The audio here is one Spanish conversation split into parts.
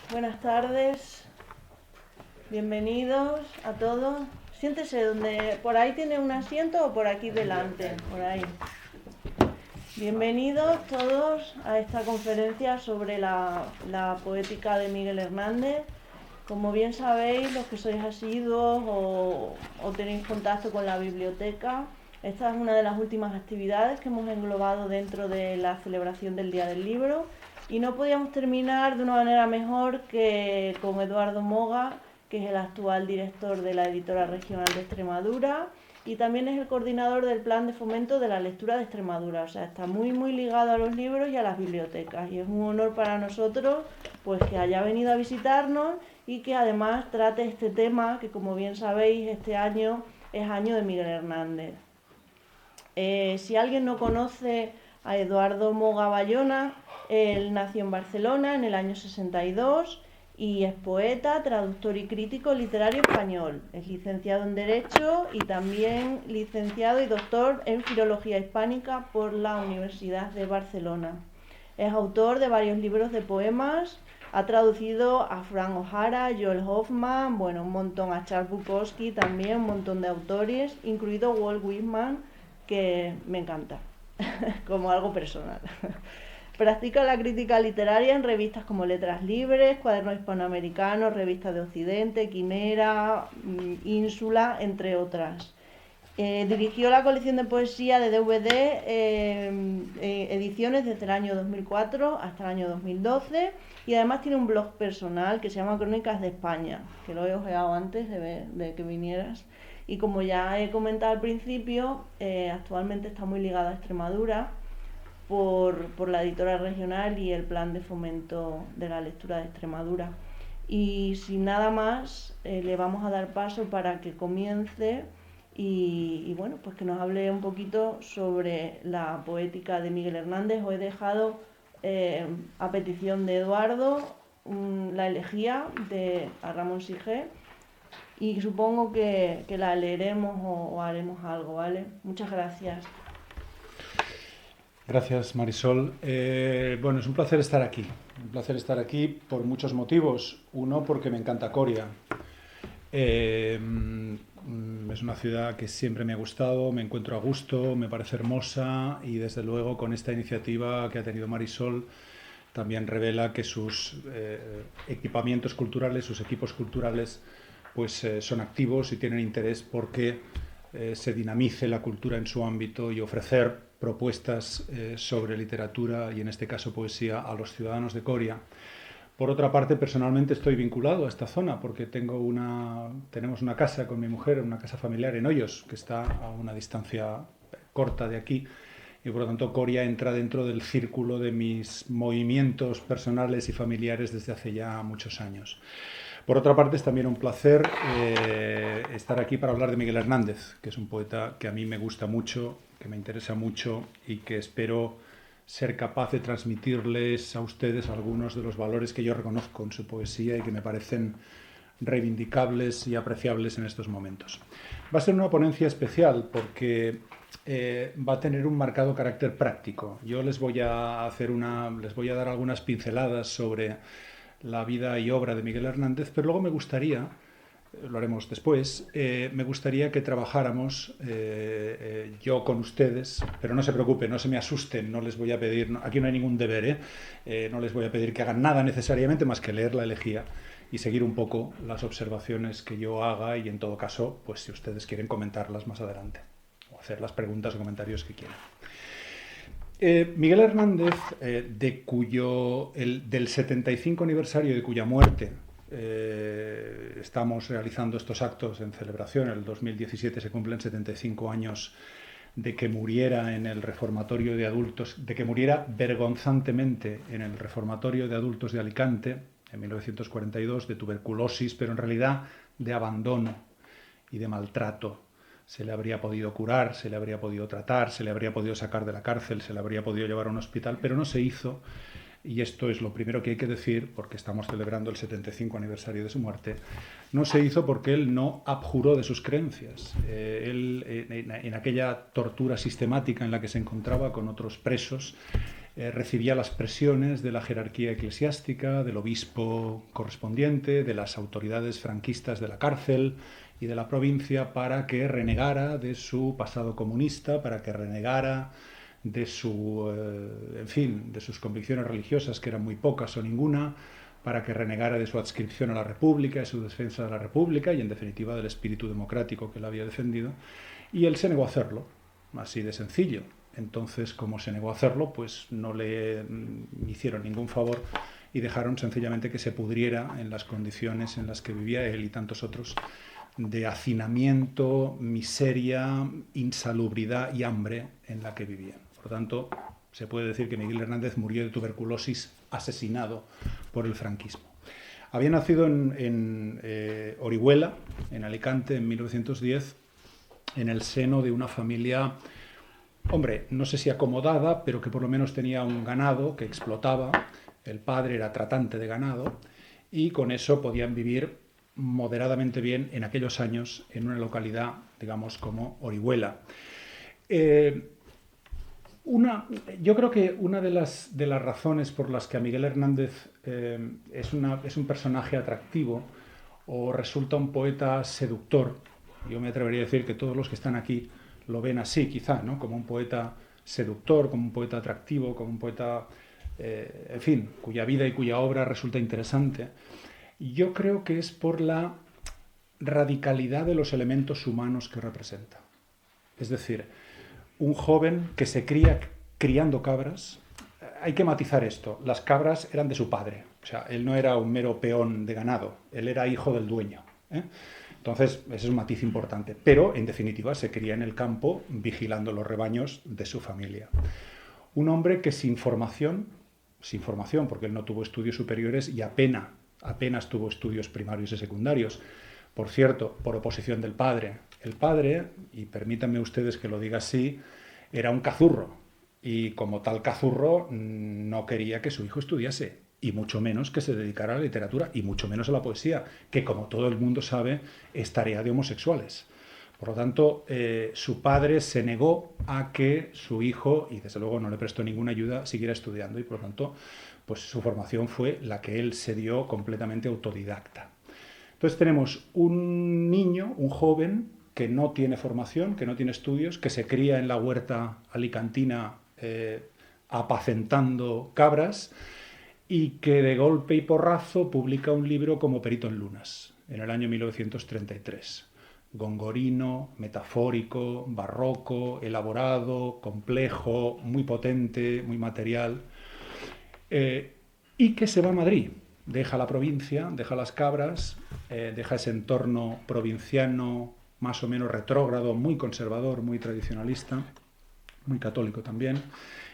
Buenas tardes, bienvenidos a todos. Siéntese donde, por ahí tiene un asiento o por aquí delante, por ahí. Bienvenidos todos a esta conferencia sobre la poética de Miguel Hernández. Como bien sabéis, los que sois asiduos o tenéis contacto con la biblioteca, esta es una de las últimas actividades que hemos englobado dentro de la celebración del Día del Libro. Y no podíamos terminar de una manera mejor que con Eduardo Moga, que es el actual director de la Editora Regional de Extremadura y también es el coordinador del Plan de Fomento de la Lectura de Extremadura. O sea, está muy ligado a los libros y a las bibliotecas. Y es un honor para nosotros pues que haya venido a visitarnos y que además trate este tema que, como bien sabéis, este año es año de Miguel Hernández. Si alguien no conoce a Eduardo Moga Bayona, él nació en Barcelona en el año 62 y es poeta, traductor y crítico literario español. Es licenciado en Derecho y también licenciado y doctor en Filología Hispánica por la Universidad de Barcelona. Es autor de varios libros de poemas, ha traducido a Frank O'Hara, Joel Hoffman, bueno, un montón, a Charles Bukowski también, un montón de autores, incluido Walt Whitman, que me encanta, como algo personal. Practica la crítica literaria en revistas como Letras Libres, Cuaderno Hispanoamericano, Revistas de Occidente, Quimera, Ínsula, entre otras. Dirigió la colección de poesía de DVD ediciones desde el año 2004 hasta el año 2012 y además tiene un blog personal que se llama Crónicas de España, que lo he ojeado antes de que vinieras. Y como ya he comentado al principio, actualmente está muy ligado a Extremadura por la editora regional y el plan de fomento de la lectura de Extremadura. Y sin nada más, le vamos a dar paso para que comience y bueno, pues que nos hable un poquito sobre la poética de Miguel Hernández. Os he dejado a petición de Eduardo la elegía de a Ramón Sige y supongo que la leeremos o haremos algo, ¿vale? Muchas gracias. Gracias, Marisol. Bueno, es un placer estar aquí. Un placer estar aquí por muchos motivos. Uno, porque me encanta Coria. Es una ciudad que siempre me ha gustado, me encuentro a gusto, me parece hermosa y desde luego con esta iniciativa que ha tenido Marisol también revela que sus equipamientos culturales, sus equipos culturales, pues son activos y tienen interés porque se dinamice la cultura en su ámbito y ofrecer propuestas sobre literatura y en este caso poesía a los ciudadanos de Coria. Por otra parte, personalmente estoy vinculado a esta zona porque tenemos una casa con mi mujer, una casa familiar en Hoyos, que está a una distancia corta de aquí y por lo tanto Coria entra dentro del círculo de mis movimientos personales y familiares desde hace ya muchos años. Por otra parte, es también un placer estar aquí para hablar de Miguel Hernández, que es un poeta que a mí me gusta mucho, que me interesa mucho y que espero ser capaz de transmitirles a ustedes algunos de los valores que yo reconozco en su poesía y que me parecen reivindicables y apreciables en estos momentos. Va a ser una ponencia especial porque va a tener un marcado carácter práctico. Yo les voy a dar algunas pinceladas sobre la vida y obra de Miguel Hernández, pero luego me gustaría, lo haremos después, me gustaría que trabajáramos yo con ustedes, pero no se preocupen, no se me asusten, no les voy a pedir, aquí no hay ningún deber, no les voy a pedir que hagan nada necesariamente más que leer la elegía y seguir un poco las observaciones que yo haga y en todo caso, pues si ustedes quieren comentarlas más adelante o hacer las preguntas o comentarios que quieran. Miguel Hernández, del 75 aniversario de cuya muerte estamos realizando estos actos en celebración, el 2017 se cumplen 75 años de que muriera en el reformatorio de adultos, de que muriera vergonzantemente en el reformatorio de adultos de Alicante en 1942 de tuberculosis, pero en realidad de abandono y de maltrato. Se le habría podido curar, se le habría podido tratar, se le habría podido sacar de la cárcel, se le habría podido llevar a un hospital, pero no se hizo. Y esto es lo primero que hay que decir, porque estamos celebrando el 75 aniversario de su muerte. No se hizo porque él no abjuró de sus creencias. Él, en aquella tortura sistemática en la que se encontraba con otros presos, recibía las presiones de la jerarquía eclesiástica, del obispo correspondiente, de las autoridades franquistas de la cárcel y de la provincia para que renegara de su pasado comunista, para que renegara de su, en fin, de sus convicciones religiosas, que eran muy pocas o ninguna, para que renegara de su adscripción a la República, de su defensa de la República y, en definitiva, del espíritu democrático que él había defendido. Y él se negó a hacerlo, así de sencillo. Entonces, como se negó a hacerlo, pues no le hicieron ningún favor y dejaron sencillamente que se pudriera en las condiciones en las que vivía él y tantos otros, de hacinamiento, miseria, insalubridad y hambre en la que vivían. Por tanto, se puede decir que Miguel Hernández murió de tuberculosis asesinado por el franquismo. Había nacido en Orihuela, en Alicante, en 1910, en el seno de una familia, hombre, no sé si acomodada, pero que por lo menos tenía un ganado que explotaba. El padre era tratante de ganado y con eso podían vivir moderadamente bien en aquellos años en una localidad, digamos, como Orihuela. Yo creo que una de las razones por las que a Miguel Hernández es un personaje atractivo o resulta un poeta seductor, yo me atrevería a decir que todos los que están aquí lo ven así, quizá, ¿no? Como un poeta seductor, como un poeta atractivo, como un poeta, en fin, cuya vida y cuya obra resulta interesante. Yo creo que es por la radicalidad de los elementos humanos que representa. Es decir, un joven que se cría criando cabras. Hay que matizar esto. Las cabras eran de su padre. O sea, él no era un mero peón de ganado. Él era hijo del dueño. Entonces, ese es un matiz importante. Pero, en definitiva, se cría en el campo vigilando los rebaños de su familia. Un hombre que sin formación, porque él no tuvo estudios superiores y apenas tuvo estudios primarios y secundarios. Por cierto, por oposición del padre. El padre, y permítanme ustedes que lo diga así, era un cazurro. Y como tal cazurro no quería que su hijo estudiase, y mucho menos que se dedicara a la literatura, y mucho menos a la poesía, que como todo el mundo sabe, es tarea de homosexuales. Por lo tanto, su padre se negó a que su hijo, y desde luego no le prestó ninguna ayuda, siguiera estudiando, y por lo tanto, pues su formación fue la que él se dio completamente autodidacta. Entonces tenemos un niño, un joven, que no tiene formación, que no tiene estudios, que se cría en la huerta alicantina apacentando cabras y que de golpe y porrazo publica un libro como Perito en Lunas, en el año 1933. Gongorino, metafórico, barroco, elaborado, complejo, muy potente, muy material, y que se va a Madrid. Deja la provincia, deja las cabras, deja ese entorno provinciano más o menos retrógrado, muy conservador, muy tradicionalista, muy católico también,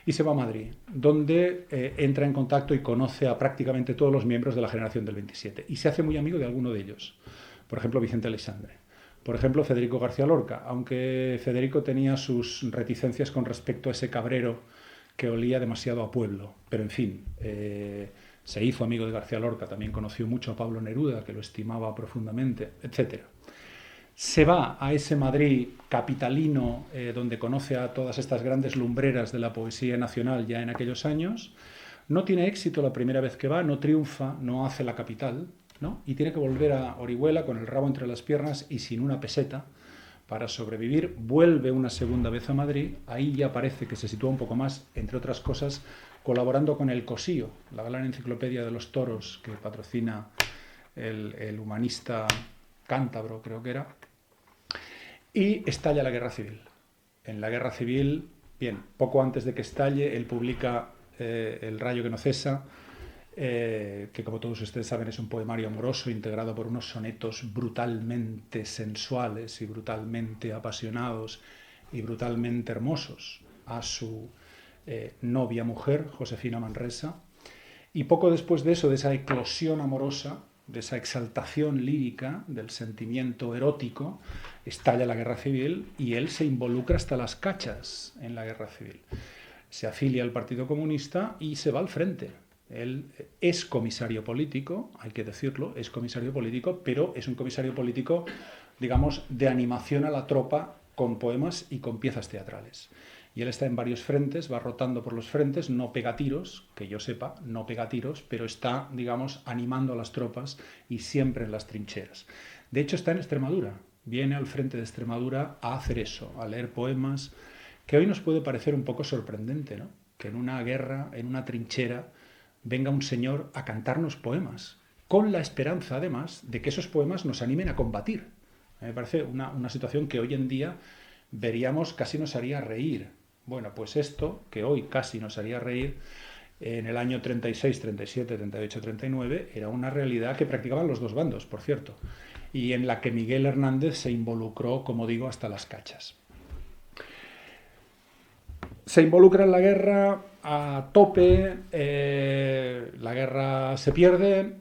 y se va a Madrid, donde entra en contacto y conoce a prácticamente todos los miembros de la generación del 27, y se hace muy amigo de alguno de ellos. Por ejemplo, Vicente Aleixandre. Por ejemplo, Federico García Lorca, aunque Federico tenía sus reticencias con respecto a ese cabrero que olía demasiado a pueblo, pero en fin, se hizo amigo de García Lorca, también conoció mucho a Pablo Neruda, que lo estimaba profundamente, etc. Se va a ese Madrid capitalino, donde conoce a todas estas grandes lumbreras de la poesía nacional ya en aquellos años. No tiene éxito la primera vez que va, no triunfa, no hace la capital, ¿no? Y tiene que volver a Orihuela con el rabo entre las piernas y sin una peseta para sobrevivir. Vuelve una segunda vez a Madrid, ahí ya parece que se sitúa un poco más, entre otras cosas, colaborando con El Cosío, la gran enciclopedia de los toros que patrocina el humanista cántabro, creo que era, y estalla la Guerra Civil. En la Guerra Civil, bien, poco antes de que estalle, él publica El rayo que no cesa, que como todos ustedes saben es un poemario amoroso integrado por unos sonetos brutalmente sensuales y brutalmente apasionados y brutalmente hermosos a su novia mujer, Josefina Manresa. Y poco después de eso, de esa eclosión amorosa, de esa exaltación lírica, del sentimiento erótico, estalla la Guerra Civil y él se involucra hasta las cachas en la Guerra Civil. Se afilia al Partido Comunista y se va al frente. Él es comisario político, hay que decirlo, es comisario político, pero es un comisario político, digamos, de animación a la tropa con poemas y con piezas teatrales. Y él está en varios frentes, va rotando por los frentes, no pega tiros, que yo sepa, no pega tiros, pero está, digamos, animando a las tropas y siempre en las trincheras. De hecho, está en Extremadura, viene al frente de Extremadura a hacer eso, a leer poemas, que hoy nos puede parecer un poco sorprendente, ¿no? Que en una guerra, en una trinchera, venga un señor a cantarnos poemas, con la esperanza, además, de que esos poemas nos animen a combatir. Me parece una situación que hoy en día veríamos casi nos haría reír. Bueno, pues esto, que hoy casi nos haría reír, en el año 36, 37, 38, 39, era una realidad que practicaban los dos bandos, por cierto, y en la que Miguel Hernández se involucró, como digo, hasta las cachas. Se involucra en la guerra a tope, la guerra se pierde,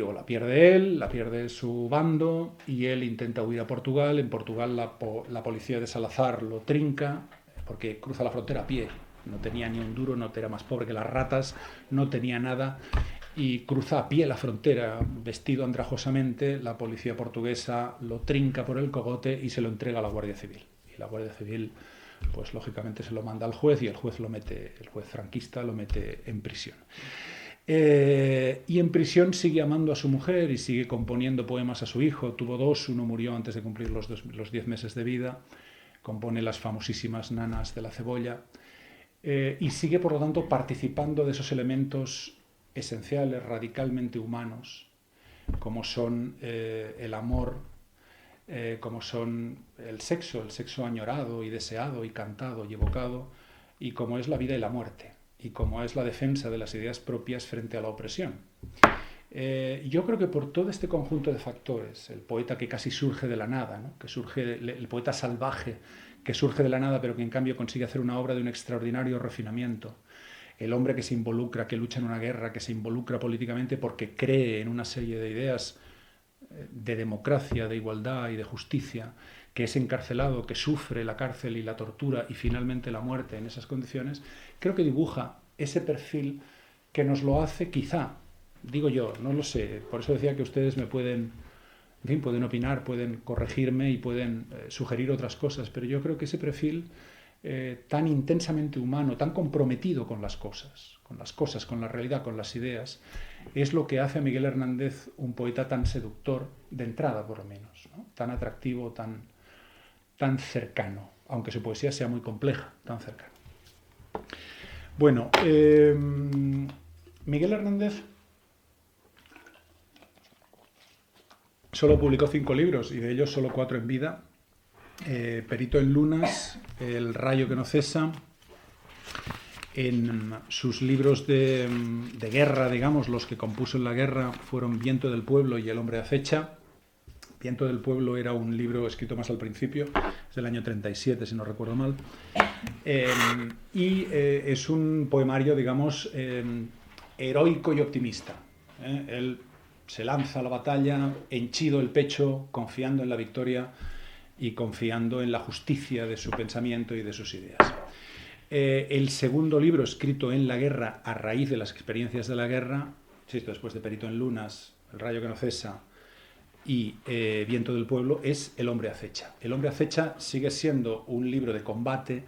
o la pierde él, la pierde su bando, y él intenta huir a Portugal. En Portugal la policía de Salazar lo trinca, porque cruza la frontera a pie, no tenía ni un duro, no era más pobre que las ratas, no tenía nada, y cruza a pie la frontera, vestido andrajosamente. La policía portuguesa lo trinca por el cogote y se lo entrega a la Guardia Civil. Y la Guardia Civil, pues lógicamente se lo manda al juez, y el juez franquista lo mete en prisión. Y en prisión sigue amando a su mujer y sigue componiendo poemas a su hijo. Tuvo dos, uno murió antes de cumplir los 10 meses de vida. Compone las famosísimas Nanas de la Cebolla, y sigue, por lo tanto, participando de esos elementos esenciales, radicalmente humanos, como son el amor, como son el sexo añorado y deseado y cantado y evocado, y como es la vida y la muerte, y como es la defensa de las ideas propias frente a la opresión. Yo creo que por todo este conjunto de factores, el poeta que casi surge de la nada, ¿no? Que surge, el poeta salvaje que surge de la nada, pero que en cambio consigue hacer una obra de un extraordinario refinamiento, el hombre que se involucra, que lucha en una guerra, que se involucra políticamente porque cree en una serie de ideas de democracia, de igualdad y de justicia, que es encarcelado, que sufre la cárcel y la tortura y finalmente la muerte en esas condiciones, creo que dibuja ese perfil que nos lo hace, quizá, digo yo, no lo sé, por eso decía que ustedes me pueden, en fin, pueden opinar, pueden corregirme y pueden sugerir otras cosas, pero yo creo que ese perfil tan intensamente humano, tan comprometido con las cosas, con la realidad, con las ideas, es lo que hace a Miguel Hernández un poeta tan seductor, de entrada por lo menos, ¿no? Tan atractivo, tan cercano, aunque su poesía sea muy compleja, tan cercano. Bueno, Miguel Hernández solo publicó 5 libros, y de ellos solo 4 en vida. Perito en Lunas, El rayo que no cesa. En sus libros de guerra, digamos, los que compuso en la guerra, fueron Viento del pueblo y El hombre acecha. Viento del pueblo era un libro escrito más al principio, es del año 37, si no recuerdo mal, y es un poemario, digamos, heroico y optimista. Él se lanza a la batalla, henchido el pecho, confiando en la victoria y confiando en la justicia de su pensamiento y de sus ideas. El segundo libro, escrito en la guerra, a raíz de las experiencias de la guerra, después de Perito en Lunas, El rayo que no cesa y Viento del pueblo, es El hombre acecha. El hombre acecha sigue siendo un libro de combate,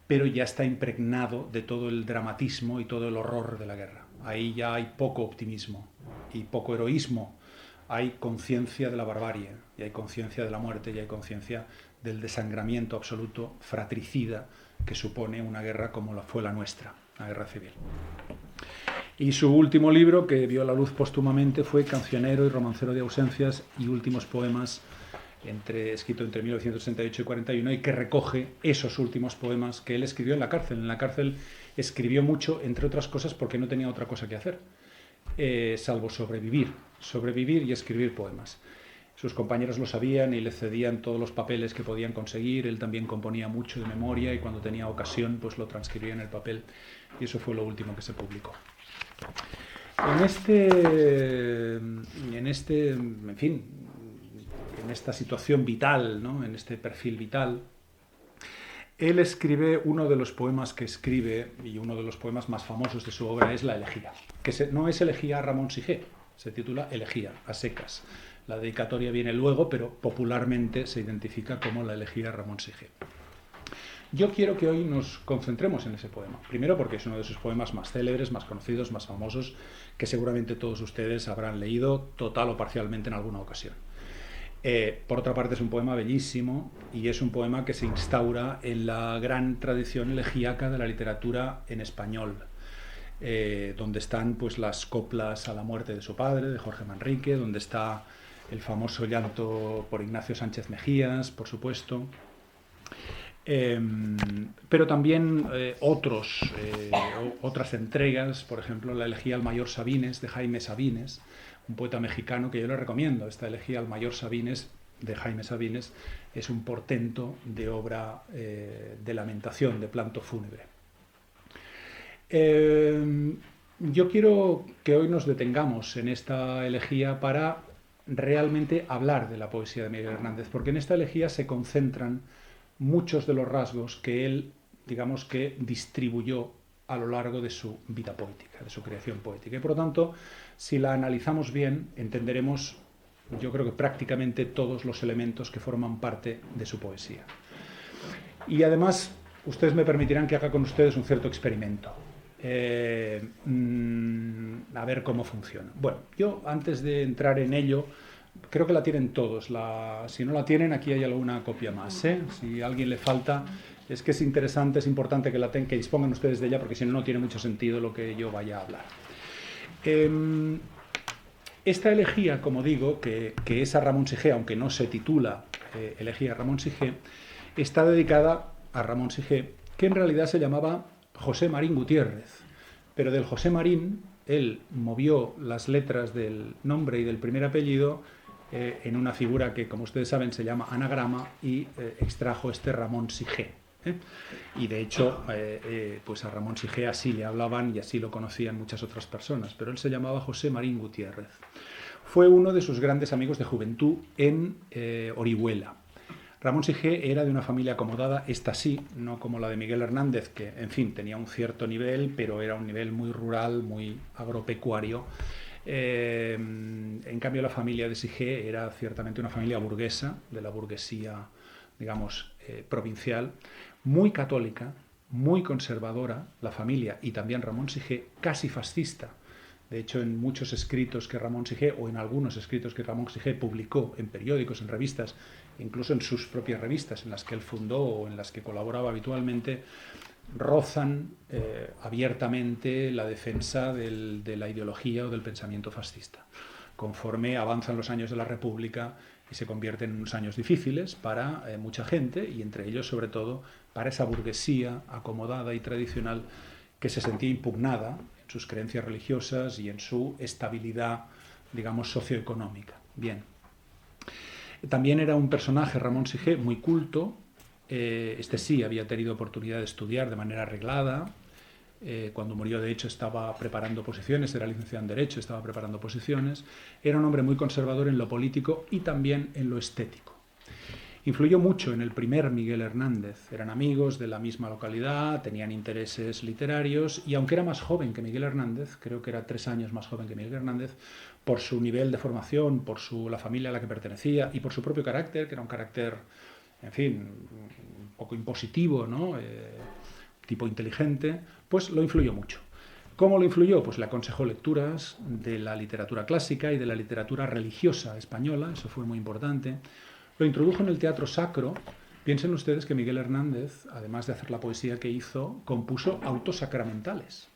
pero ya está impregnado de todo el dramatismo y todo el horror de la guerra. Ahí ya hay poco optimismo y poco heroísmo. Hay conciencia de la barbarie, y hay conciencia de la muerte, y hay conciencia del desangramiento absoluto, fratricida, que supone una guerra como fue la nuestra, la guerra civil. Y su último libro, que vio la luz póstumamente, fue Cancionero y romancero de ausencias y últimos poemas, escrito entre 1968 y 41, y que recoge esos últimos poemas que él escribió en la cárcel. En la cárcel escribió mucho, entre otras cosas, porque no tenía otra cosa que hacer, salvo sobrevivir y escribir poemas. Sus compañeros lo sabían y le cedían todos los papeles que podían conseguir. Él también componía mucho de memoria y cuando tenía ocasión pues lo transcribía en el papel, y eso fue lo último que se publicó. En esta situación vital, ¿no? En este perfil vital, él escribe uno de los poemas que escribe, y uno de los poemas más famosos de su obra es La elegía, que no es elegía a Ramón Sige, se titula Elegía, a secas. La dedicatoria viene luego, pero popularmente se identifica como La elegía a Ramón Sige. Yo quiero que hoy nos concentremos en ese poema. Primero porque es uno de sus poemas más célebres, más conocidos, más famosos, que seguramente todos ustedes habrán leído total o parcialmente en alguna ocasión. Por otra parte es un poema bellísimo y es un poema que se instaura en la gran tradición elegíaca de la literatura en español, donde están pues las coplas a la muerte de su padre, de Jorge Manrique, donde está el famoso llanto por Ignacio Sánchez Mejías, por supuesto. Pero también otras entregas, por ejemplo la elegía al mayor Sabines de Jaime Sabines, un poeta mexicano que yo le recomiendo. Esta elegía al mayor Sabines de Jaime Sabines es un portento de obra de lamentación, de planto fúnebre. Yo quiero que hoy nos detengamos en esta elegía para realmente hablar de la poesía de Miguel Hernández, porque en esta elegía se concentran muchos de los rasgos que él, digamos que distribuyó a lo largo de su vida poética, de su creación poética. Y por lo tanto, si la analizamos bien, entenderemos, yo creo que prácticamente todos los elementos que forman parte de su poesía. Y además, ustedes me permitirán que haga con ustedes un cierto experimento. A ver cómo funciona. Bueno, yo antes de entrar en ello, creo que la tienen todos. Si no la tienen, aquí hay alguna copia más. Si a alguien le falta, es que es interesante, es importante que dispongan ustedes de ella, porque si no, no tiene mucho sentido lo que yo vaya a hablar. Esta elegía, como digo, que es a Ramón Sige, aunque no se titula Elegía a Ramón Sige, está dedicada a Ramón Sige, que en realidad se llamaba José Marín Gutiérrez, pero del José Marín él movió las letras del nombre y del primer apellido en una figura que, como ustedes saben, se llama anagrama y extrajo este Ramón Sige. Y de hecho, pues a Ramón Sige así le hablaban y así lo conocían muchas otras personas, pero él se llamaba José Marín Gutiérrez. Fue uno de sus grandes amigos de juventud en Orihuela. Ramón Sige era de una familia acomodada, esta sí, no como la de Miguel Hernández, que, en fin, tenía un cierto nivel, pero era un nivel muy rural, muy agropecuario. En cambio, la familia de Sige era ciertamente una familia burguesa, de la burguesía, digamos, provincial, muy católica, muy conservadora, la familia, y también Ramón Sige, casi fascista. De hecho, en muchos escritos que Ramón Sige, o en algunos escritos que Ramón Sige publicó en periódicos, en revistas, incluso en sus propias revistas en las que él fundó o en las que colaboraba habitualmente, rozan abiertamente la defensa de la ideología o del pensamiento fascista. Conforme avanzan los años de la República y se convierten en unos años difíciles para mucha gente, y entre ellos, sobre todo, para esa burguesía acomodada y tradicional que se sentía impugnada en sus creencias religiosas y en su estabilidad, digamos, socioeconómica. Bien. También era un personaje, Ramón Sige, muy culto. Este sí había tenido oportunidad de estudiar de manera arreglada. Cuando murió, de hecho, estaba preparando oposiciones, era licenciado en Derecho, estaba preparando oposiciones. Era un hombre muy conservador en lo político y también en lo estético. Influyó mucho en el primer Miguel Hernández. Eran amigos de la misma localidad, tenían intereses literarios, y aunque era más joven que Miguel Hernández, creo que era 3 años más joven que Miguel Hernández, por su nivel de formación, por la familia a la que pertenecía y por su propio carácter, que era un carácter, en fin, un poco impositivo, ¿no? Tipo inteligente, pues lo influyó mucho. ¿Cómo lo influyó? Pues le aconsejó lecturas de la literatura clásica y de la literatura religiosa española, eso fue muy importante. Lo introdujo en el teatro sacro. Piensen ustedes que Miguel Hernández, además de hacer la poesía que hizo, compuso autos sacramentales.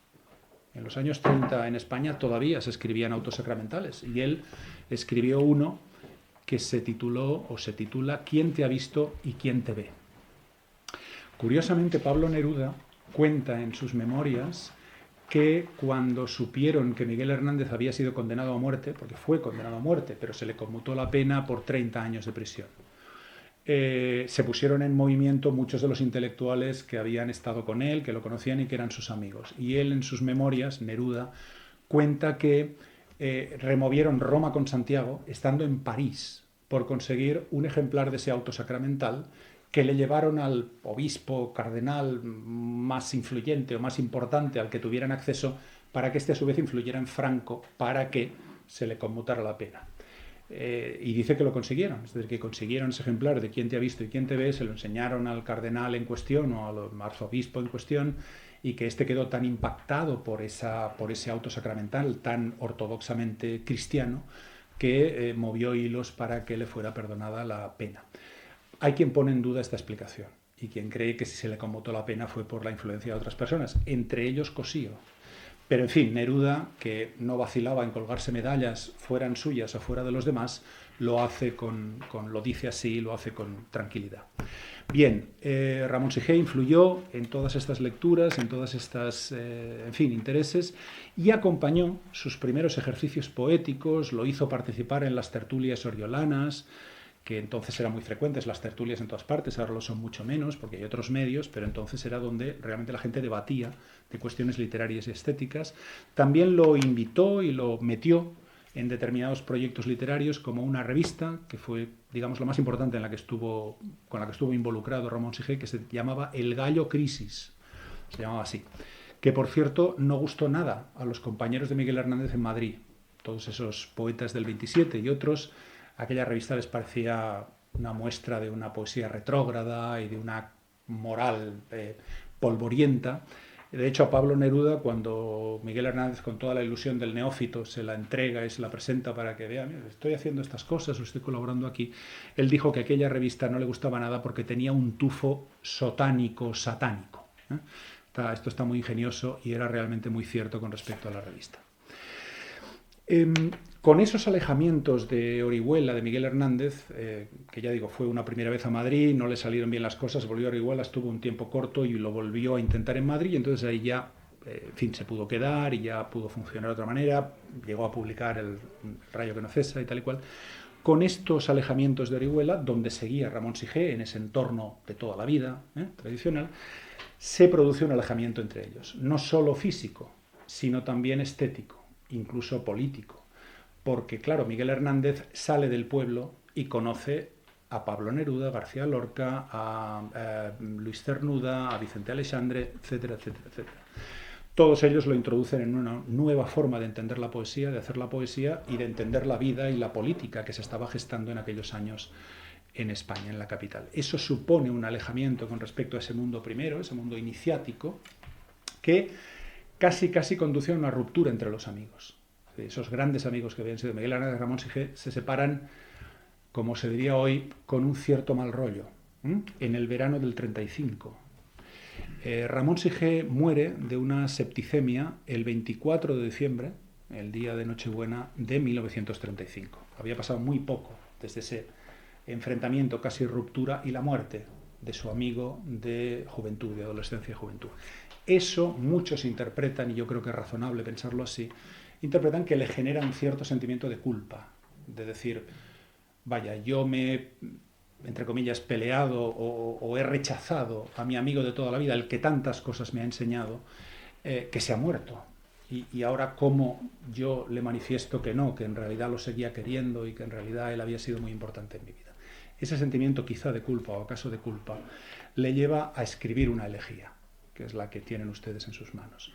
En los años 30 en España todavía se escribían autos sacramentales, y él escribió uno que se tituló o se titula ¿Quién te ha visto y quién te ve? Curiosamente, Pablo Neruda cuenta en sus memorias que cuando supieron que Miguel Hernández había sido condenado a muerte, porque fue condenado a muerte, pero se le conmutó la pena por 30 años de prisión, se pusieron en movimiento muchos de los intelectuales que habían estado con él, que lo conocían y que eran sus amigos. Y él, en sus memorias, Neruda, cuenta que removieron Roma con Santiago estando en París por conseguir un ejemplar de ese auto sacramental, que le llevaron al obispo cardenal más influyente o más importante al que tuvieran acceso, para que éste a su vez influyera en Franco para que se le conmutara la pena. Y dice que lo consiguieron, es decir, que consiguieron ese ejemplar de Quién te ha visto y quién te ve, se lo enseñaron al cardenal en cuestión o al arzobispo en cuestión, y que este quedó tan impactado por ese auto sacramental tan ortodoxamente cristiano que movió hilos para que le fuera perdonada la pena. Hay quien pone en duda esta explicación y quien cree que si se le conmutó la pena fue por la influencia de otras personas, entre ellos Cosío. Pero en fin, Neruda, que no vacilaba en colgarse medallas, fueran suyas o fuera de los demás, lo hace lo dice así, lo hace con tranquilidad. Bien, Ramón Sige influyó en todas estas lecturas, en todas estas, intereses, y acompañó sus primeros ejercicios poéticos, lo hizo participar en las tertulias oriolanas, que entonces eran muy frecuentes, las tertulias en todas partes, ahora lo son mucho menos porque hay otros medios, pero entonces era donde realmente la gente debatía de cuestiones literarias y estéticas. También lo invitó y lo metió en determinados proyectos literarios, como una revista que fue, digamos, lo más importante con la que estuvo involucrado Ramón Sige, que se llamaba El Gallo Crisis, se llamaba así, que por cierto no gustó nada a los compañeros de Miguel Hernández en Madrid, todos esos poetas del 27 y otros. Aquella revista les parecía una muestra de una poesía retrógrada y de una moral polvorienta. De hecho, a Pablo Neruda, cuando Miguel Hernández, con toda la ilusión del neófito, se la entrega y se la presenta para que vea, mira, estoy haciendo estas cosas o estoy colaborando aquí, él dijo que aquella revista no le gustaba nada porque tenía un tufo satánico. Esto está muy ingenioso y era realmente muy cierto con respecto a la revista. Con esos alejamientos de Orihuela, de Miguel Hernández, que ya digo, fue una primera vez a Madrid, no le salieron bien las cosas, volvió a Orihuela, estuvo un tiempo corto y lo volvió a intentar en Madrid, y entonces ahí ya, se pudo quedar y ya pudo funcionar de otra manera, llegó a publicar El rayo que no cesa y tal y cual. Con estos alejamientos de Orihuela, donde seguía Ramón Sige, en ese entorno de toda la vida tradicional, se produce un alejamiento entre ellos, no solo físico, sino también estético, incluso político. Porque, claro, Miguel Hernández sale del pueblo y conoce a Pablo Neruda, a García Lorca, a Luis Cernuda, a Vicente Aleixandre, etcétera, etcétera, etcétera. Todos ellos lo introducen en una nueva forma de entender la poesía, de hacer la poesía y de entender la vida y la política que se estaba gestando en aquellos años en España, en la capital. Eso supone un alejamiento con respecto a ese mundo primero, ese mundo iniciático, que casi conduce a una ruptura entre los amigos. Esos grandes amigos que habían sido Miguel Hernández y Ramón Sige se separan, como se diría hoy, con un cierto mal rollo, en el verano del 35. Ramón Sige muere de una septicemia el 24 de diciembre, el día de Nochebuena de 1935. Había pasado muy poco desde ese enfrentamiento, casi ruptura, y la muerte de su amigo de juventud, de adolescencia y juventud. Eso muchos interpretan, y yo creo que es razonable pensarlo así, interpretan que le genera un cierto sentimiento de culpa, de decir, vaya, yo me he, entre comillas, peleado o he rechazado a mi amigo de toda la vida, el que tantas cosas me ha enseñado, que se ha muerto. Y ahora cómo yo le manifiesto que no, que en realidad lo seguía queriendo y que en realidad él había sido muy importante en mi vida. Ese sentimiento quizá de culpa o acaso de culpa le lleva a escribir una elegía, que es la que tienen ustedes en sus manos.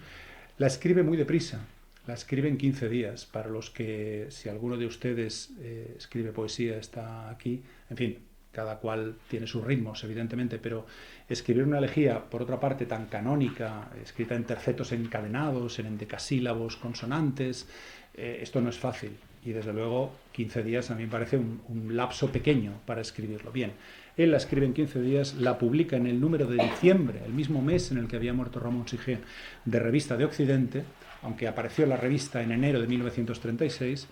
La escribe muy deprisa. La escribe en 15 días, para los que, si alguno de ustedes escribe poesía, está aquí. En fin, cada cual tiene sus ritmos, evidentemente, pero escribir una elegía, por otra parte, tan canónica, escrita en tercetos encadenados, en endecasílabos, consonantes, esto no es fácil. Y desde luego, 15 días a mí me parece un lapso pequeño para escribirlo. Bien, él la escribe en 15 días, la publica en el número de diciembre, el mismo mes en el que había muerto Ramón Sige, de Revista de Occidente, aunque apareció la revista en enero de 1936,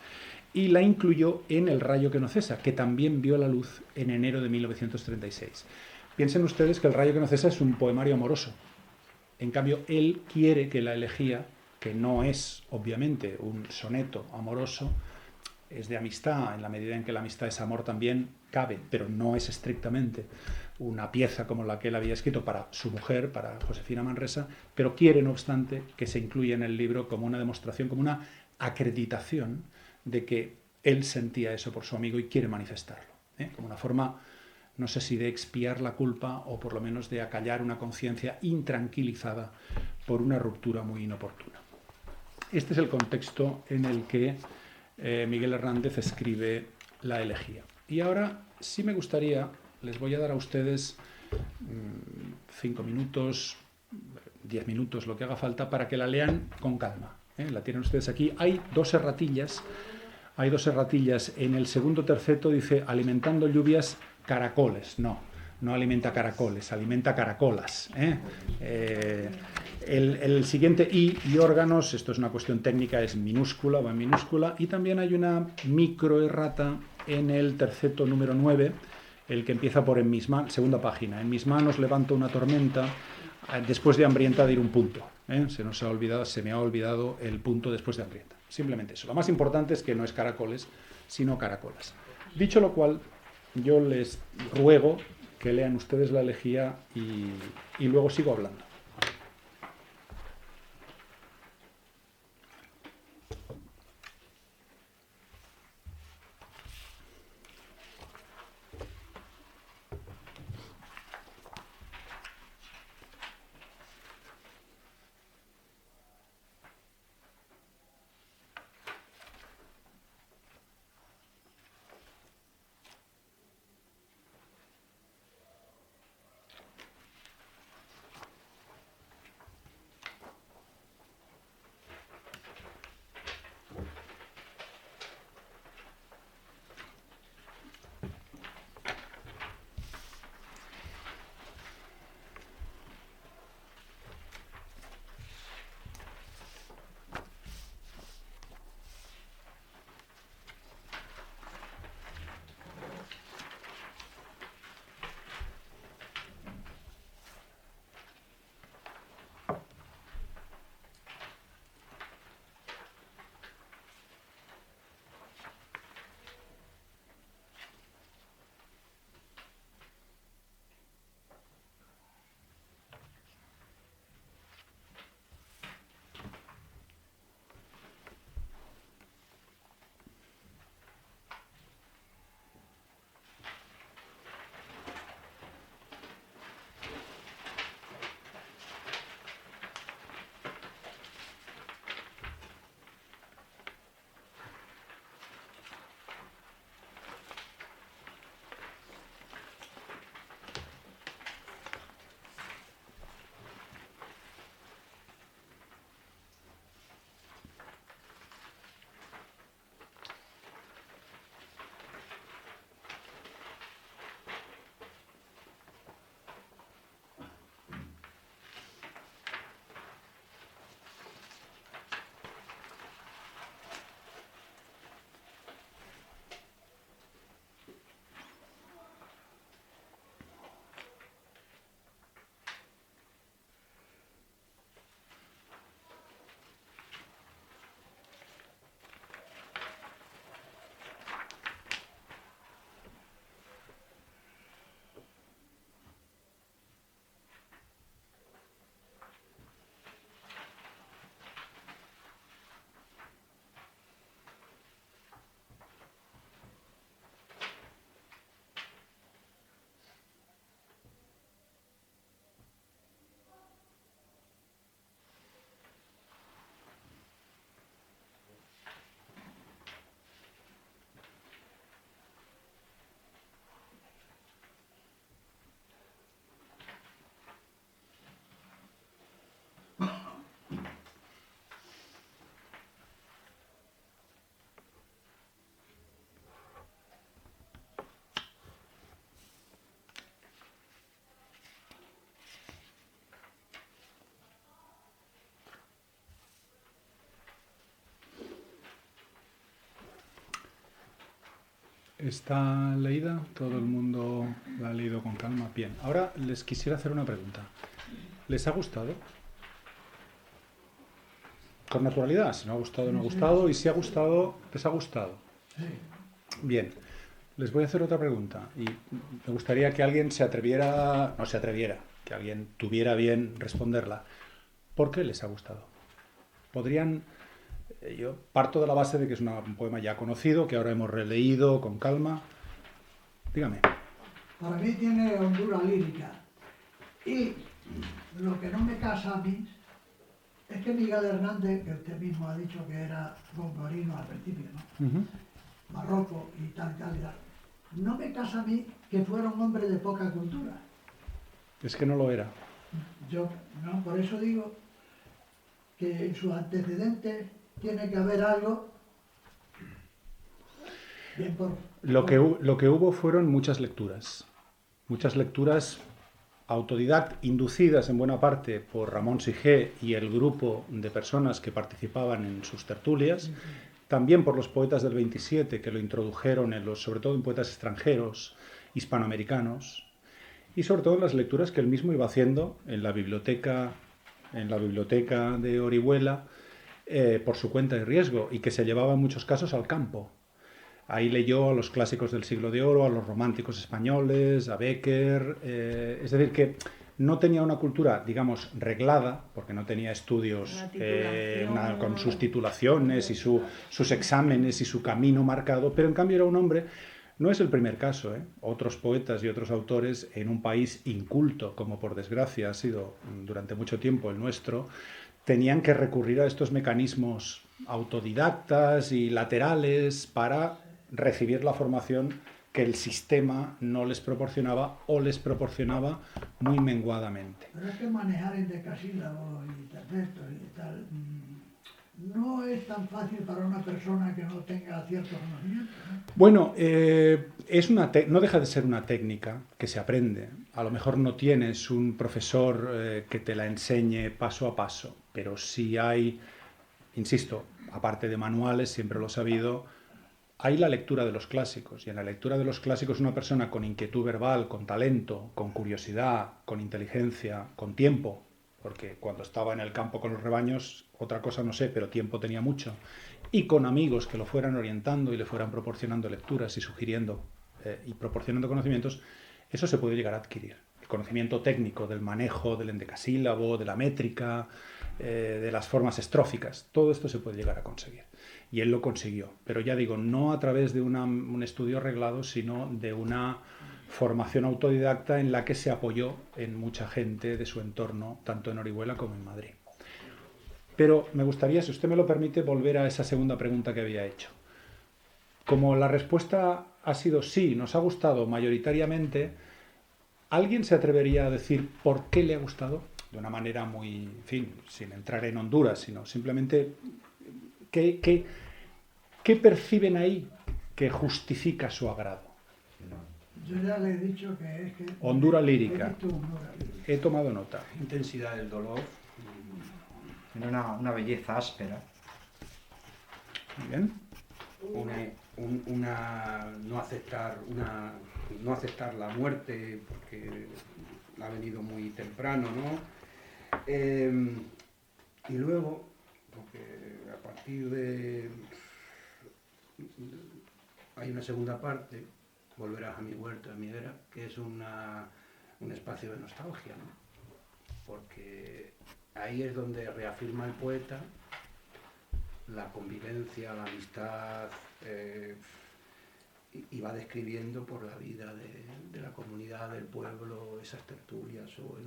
y la incluyó en El rayo que no cesa, que también vio la luz en enero de 1936. Piensen ustedes que El rayo que no cesa es un poemario amoroso. En cambio, él quiere que la elegía, que no es, obviamente, un soneto amoroso, es de amistad, en la medida en que la amistad es amor también cabe, pero no es estrictamente una pieza como la que él había escrito para su mujer, para Josefina Manresa, pero quiere, no obstante, que se incluya en el libro como una demostración, como una acreditación de que él sentía eso por su amigo y quiere manifestarlo, como una forma, no sé si de expiar la culpa o por lo menos de acallar una conciencia intranquilizada por una ruptura muy inoportuna. Este es el contexto en el que Miguel Hernández escribe la elegía. Y ahora sí me gustaría, les voy a dar a ustedes 5 minutos, 10 minutos, lo que haga falta, para que la lean con calma. La tienen ustedes aquí. Hay dos erratillas. En el segundo terceto dice alimentando lluvias caracoles. No alimenta caracoles, alimenta caracolas. El siguiente y órganos, esto es una cuestión técnica, es minúscula, va en minúscula. Y también hay una microerrata en el terceto número 9, el que empieza por en mis manos, segunda página. En mis manos levanto una tormenta, después de hambrienta de ir un punto. Se me ha olvidado el punto después de hambrienta. Simplemente eso. Lo más importante es que no es caracoles, sino caracolas. Dicho lo cual, yo les ruego que lean ustedes la elegía y luego sigo hablando. ¿Está leída? ¿Todo el mundo la ha leído con calma? Bien, ahora les quisiera hacer una pregunta. ¿Les ha gustado? Con naturalidad, si no ha gustado, no ha gustado, y si ha gustado, ¿les ha gustado? Bien, les voy a hacer otra pregunta, y me gustaría que alguien que alguien tuviera bien responderla. ¿Por qué les ha gustado? Podrían... Yo parto de la base de que es un poema ya conocido, que ahora hemos releído con calma. Dígame. Para mí tiene hondura lírica. Y lo que no me casa a mí es que Miguel Hernández, que usted mismo ha dicho que era gongorino al principio, ¿no? Marruecos y tal, tal, y tal. No me casa a mí que fuera un hombre de poca cultura. Es que no lo era. Yo, no, por eso digo que en sus antecedentes tiene que haber algo bien por... Lo que hubo fueron muchas lecturas inducidas en buena parte por Ramón Sigé y el grupo de personas que participaban en sus tertulias, también por los poetas del 27 que lo introdujeron, sobre todo en poetas extranjeros, hispanoamericanos, y sobre todo en las lecturas que él mismo iba haciendo en la biblioteca de Orihuela, por su cuenta y riesgo, y que se llevaba en muchos casos al campo. Ahí leyó a los clásicos del siglo de oro, a los románticos españoles, a Bécquer, es decir, que no tenía una cultura, digamos, reglada, porque no tenía estudios con sus titulaciones y sus exámenes y su camino marcado, pero en cambio era un hombre, no es el primer caso, otros poetas y otros autores en un país inculto, como por desgracia ha sido durante mucho tiempo el nuestro, tenían que recurrir a estos mecanismos autodidactas y laterales para recibir la formación que el sistema no les proporcionaba o les proporcionaba muy menguadamente. Pero es que manejar endecasílabos y tercetos y tal no es tan fácil para una persona que no tenga ciertos conocimientos, ¿no? Bueno, no deja de ser una técnica que se aprende. A lo mejor no tienes un profesor que te la enseñe paso a paso, pero sí hay, insisto, aparte de manuales, siempre lo he sabido, hay la lectura de los clásicos, y en la lectura de los clásicos una persona con inquietud verbal, con talento, con curiosidad, con inteligencia, con tiempo, porque cuando estaba en el campo con los rebaños, otra cosa no sé, pero tiempo tenía mucho, y con amigos que lo fueran orientando y le fueran proporcionando lecturas y sugiriendo y proporcionando conocimientos, eso se puede llegar a adquirir. El conocimiento técnico del manejo del endecasílabo, de la métrica, de las formas estróficas, todo esto se puede llegar a conseguir. Y él lo consiguió, pero ya digo, no a través de un estudio reglado, sino de una formación autodidacta en la que se apoyó en mucha gente de su entorno, tanto en Orihuela como en Madrid. Pero me gustaría, si usted me lo permite, volver a esa segunda pregunta que había hecho. Como la respuesta ha sido sí, nos ha gustado mayoritariamente, ¿alguien se atrevería a decir por qué le ha gustado? De una manera muy, en fin, sin entrar en Honduras, sino simplemente... ¿Qué perciben ahí que justifica su agrado? Yo ya le he dicho que es que... Hondura lírica. Hondura lírica. He tomado nota. Intensidad del dolor, tiene una belleza áspera. Muy bien. No aceptar la muerte porque ha venido muy temprano, ¿no? Y luego, porque a partir de... hay una segunda parte, Volverás a mi huerto, a mi era, que es un espacio de nostalgia, ¿no? Porque ahí es donde reafirma el poeta la convivencia, la amistad, y va describiendo por la vida de la comunidad, del pueblo, esas tertulias o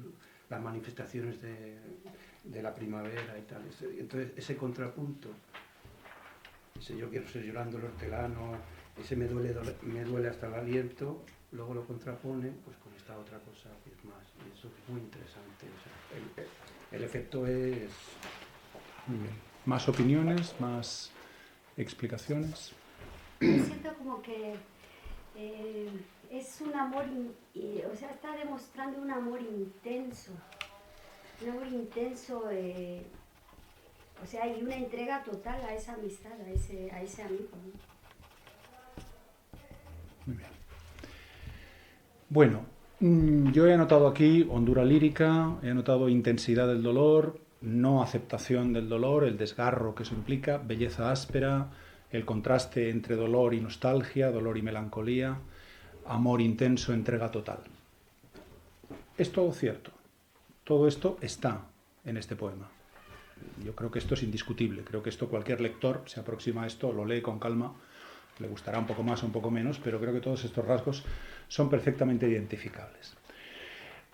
las manifestaciones de la primavera y tal. Entonces ese contrapunto, ese yo quiero ser Yolando el hortelano, ese me duele hasta el aliento, luego lo contrapone pues con esta otra cosa que es más, y eso es muy interesante. O sea, el efecto es... Muy bien. ¿Más opiniones? ¿Más explicaciones? Yo siento como que es un amor, o sea, está demostrando un amor intenso, o sea, y una entrega total a esa amistad, a ese amigo, ¿no? Muy bien. Bueno, yo he anotado aquí hondura lírica, he anotado intensidad del dolor, no aceptación del dolor, el desgarro que eso implica, belleza áspera, el contraste entre dolor y nostalgia, dolor y melancolía, amor intenso, entrega total. Es todo cierto. Todo esto está en este poema. Yo creo que esto es indiscutible. Creo que esto cualquier lector se aproxima a esto, lo lee con calma, le gustará un poco más o un poco menos, pero creo que todos estos rasgos son perfectamente identificables.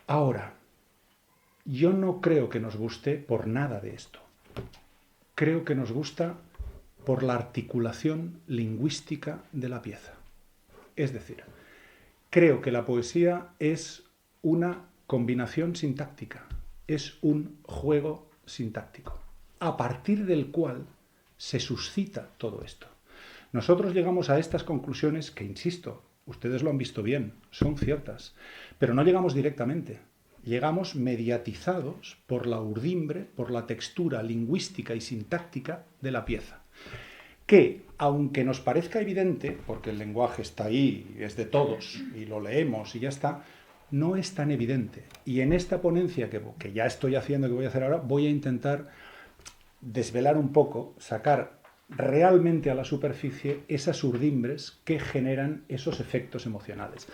Ahora, yo no creo que nos guste por nada de esto. Creo que nos gusta por la articulación lingüística de la pieza. Es decir, creo que la poesía es una combinación sintáctica, es un juego sintáctico, a partir del cual se suscita todo esto. Nosotros llegamos a estas conclusiones que, insisto, ustedes lo han visto bien, son ciertas, pero no llegamos directamente. Llegamos mediatizados por la urdimbre, por la textura lingüística y sintáctica de la pieza, que, aunque nos parezca evidente, porque el lenguaje está ahí, es de todos, y lo leemos y ya está, no es tan evidente. Y en esta ponencia que ya estoy haciendo, que voy a hacer ahora, voy a intentar desvelar un poco, sacar realmente a la superficie esas urdimbres que generan esos efectos emocionales.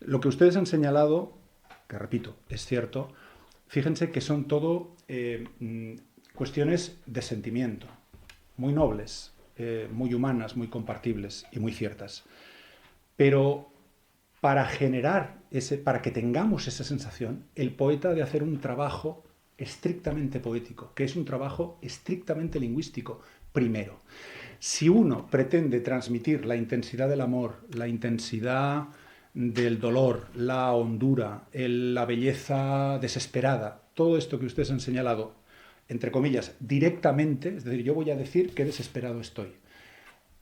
Lo que ustedes han señalado, que repito, es cierto, fíjense que son todo cuestiones de sentimiento, muy nobles, muy humanas, muy compartibles y muy ciertas. Pero para generar para que tengamos esa sensación, el poeta ha de hacer un trabajo estrictamente poético, que es un trabajo estrictamente lingüístico, primero. Si uno pretende transmitir la intensidad del amor, la intensidad del dolor, la hondura, la belleza desesperada, todo esto que ustedes han señalado, entre comillas, directamente, es decir, yo voy a decir qué desesperado estoy,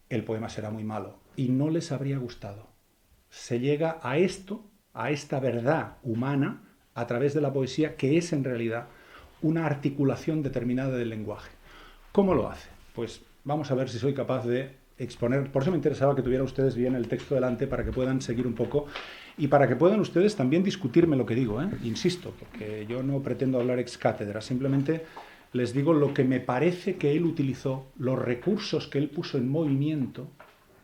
el poema será muy malo y no les habría gustado. Se llega a esto, a esta verdad humana, a través de la poesía, que es en realidad una articulación determinada del lenguaje. ¿Cómo lo hace? Pues vamos a ver si soy capaz de exponer. Por eso me interesaba que tuvieran ustedes bien el texto delante para que puedan seguir un poco y para que puedan ustedes también discutirme lo que digo, insisto, porque yo no pretendo hablar ex cátedra, simplemente les digo lo que me parece que él utilizó, los recursos que él puso en movimiento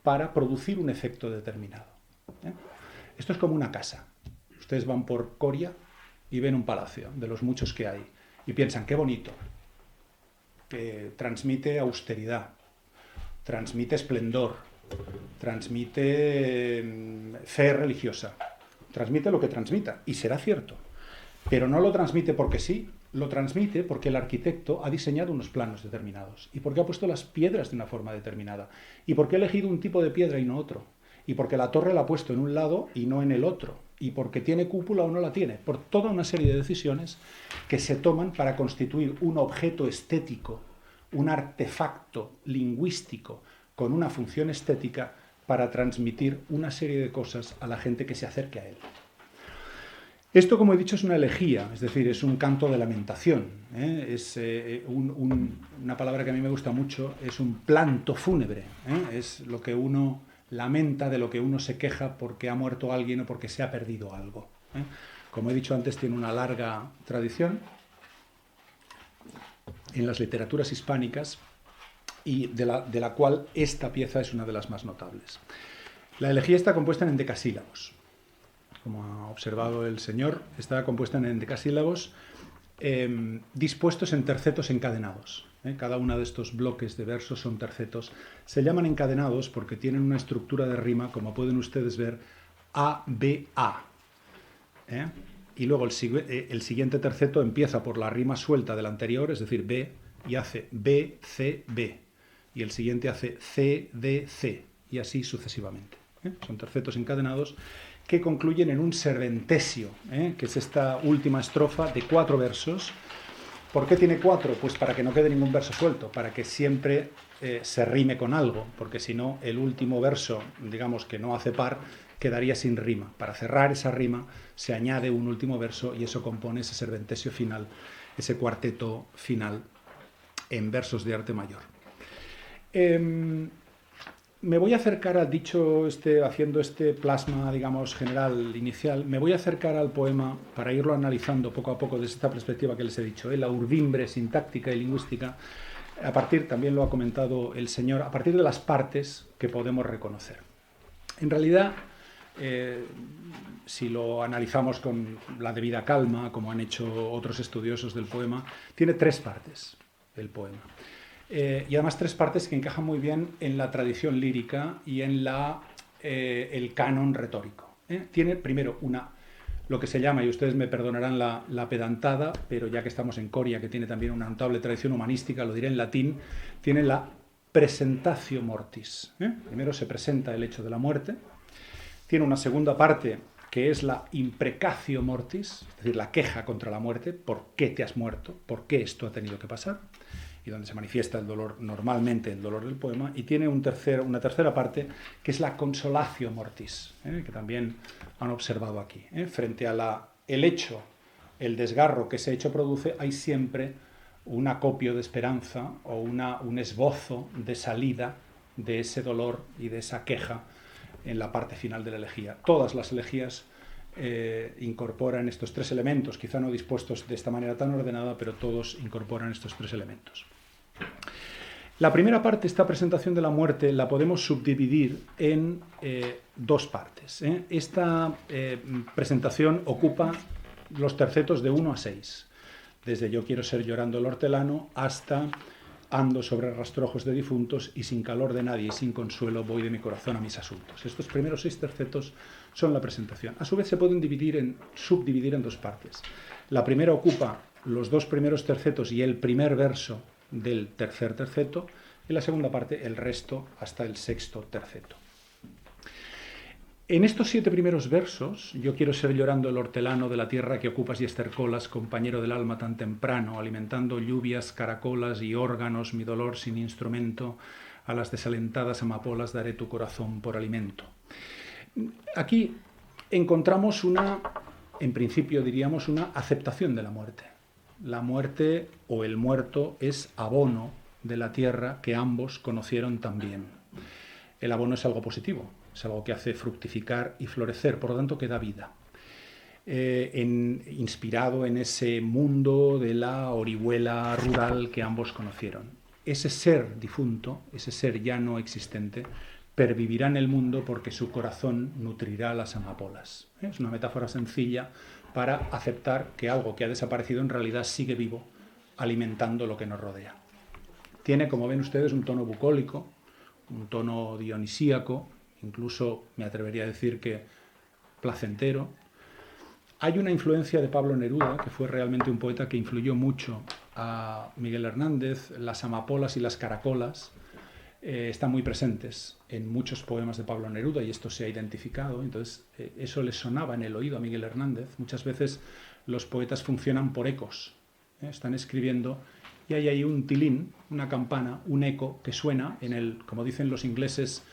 para producir un efecto determinado. Esto es como una casa. Ustedes van por Coria y ven un palacio, de los muchos que hay, y piensan, qué bonito, que transmite austeridad, transmite esplendor, transmite fe religiosa, transmite lo que transmita, y será cierto, pero no lo transmite porque sí, lo transmite porque el arquitecto ha diseñado unos planos determinados, y porque ha puesto las piedras de una forma determinada, y porque ha elegido un tipo de piedra y no otro, y porque la torre la ha puesto en un lado y no en el otro, y porque tiene cúpula o no la tiene, por toda una serie de decisiones que se toman para constituir un objeto estético, un artefacto lingüístico con una función estética para transmitir una serie de cosas a la gente que se acerque a él. Esto, como he dicho, es una elegía, es decir, es un canto de lamentación, es una palabra que a mí me gusta mucho, es un planto fúnebre, es lo que uno lamenta, de lo que uno se queja porque ha muerto alguien o porque se ha perdido algo. Como he dicho antes, tiene una larga tradición en las literaturas hispánicas y de la cual esta pieza es una de las más notables. La elegía está compuesta en endecasílabos. Como ha observado el señor, está compuesta en endecasílabos dispuestos en tercetos encadenados. Cada uno de estos bloques de versos son tercetos. Se llaman encadenados porque tienen una estructura de rima, como pueden ustedes ver, A, B, A. Y luego el siguiente terceto empieza por la rima suelta del anterior, es decir, B, y hace B, C, B. Y el siguiente hace C, D, C. Y así sucesivamente. Son tercetos encadenados que concluyen en un serventesio, que es esta última estrofa de 4 versos. ¿Por qué tiene 4? Pues para que no quede ningún verso suelto, para que siempre se rime con algo, porque si no, el último verso, digamos que no hace par, quedaría sin rima. Para cerrar esa rima se añade un último verso y eso compone ese serventesio final, ese cuarteto final en versos de arte mayor. Me voy a acercar al dicho haciendo este plasma, digamos, general, inicial, me voy a acercar al poema para irlo analizando poco a poco desde esta perspectiva que les he dicho, la urdimbre sintáctica y lingüística, a partir, también lo ha comentado el señor, a partir de las partes que podemos reconocer. En realidad, si lo analizamos con la debida calma, como han hecho otros estudiosos del poema, tiene 3 partes el poema. Y además 3 partes que encajan muy bien en la tradición lírica y en el canon retórico. Tiene primero lo que se llama, y ustedes me perdonarán la pedantada, pero ya que estamos en Coria, que tiene también una notable tradición humanística, lo diré en latín, tiene la presentatio mortis. Primero se presenta el hecho de la muerte. Tiene una segunda parte que es la imprecatio mortis, es decir, la queja contra la muerte. ¿Por qué te has muerto? ¿Por qué esto ha tenido que pasar? Y donde se manifiesta el dolor, normalmente el dolor del poema. Y tiene una tercera parte que es la consolatio mortis, que también han observado aquí. Frente a el hecho, el desgarro que ese hecho produce, hay siempre un acopio de esperanza o un esbozo de salida de ese dolor y de esa queja en la parte final de la elegía. Todas las elegías incorporan estos tres elementos, quizá no dispuestos de esta manera tan ordenada, pero todos incorporan estos tres elementos. La primera parte, esta presentación de la muerte, la podemos subdividir en dos partes. Esta presentación ocupa los tercetos de 1 a 6, desde Yo quiero ser llorando el hortelano hasta Ando sobre rastrojos de difuntos y sin calor de nadie y sin consuelo voy de mi corazón a mis asuntos. Estos primeros 6 tercetos son la presentación. A su vez se pueden subdividir en dos partes. La primera ocupa los 2 primeros tercetos y el primer verso del tercer terceto, y la segunda parte el resto hasta el 6º terceto. En estos 7 primeros versos, Yo quiero ser llorando el hortelano de la tierra que ocupas y estercolas, compañero del alma tan temprano, alimentando lluvias, caracolas y órganos, mi dolor sin instrumento, a las desalentadas amapolas daré tu corazón por alimento. Aquí encontramos en principio diríamos, una aceptación de la muerte. La muerte o el muerto es abono de la tierra que ambos conocieron también. El abono es algo positivo. Es algo que hace fructificar y florecer, por lo tanto que da vida. Inspirado en ese mundo de la orihuela rural que ambos conocieron. Ese ser difunto, ese ser ya no existente, pervivirá en el mundo porque su corazón nutrirá las amapolas. Es una metáfora sencilla para aceptar que algo que ha desaparecido en realidad sigue vivo, alimentando lo que nos rodea. Tiene, como ven ustedes, un tono bucólico, un tono dionisíaco, incluso me atrevería a decir que placentero. Hay una influencia de Pablo Neruda, que fue realmente un poeta que influyó mucho a Miguel Hernández. Las amapolas y las caracolas están muy presentes en muchos poemas de Pablo Neruda y esto se ha identificado. Entonces eso le sonaba en el oído a Miguel Hernández. Muchas veces los poetas funcionan por ecos. Están escribiendo y hay ahí un tilín, una campana, un eco que suena como dicen los ingleses,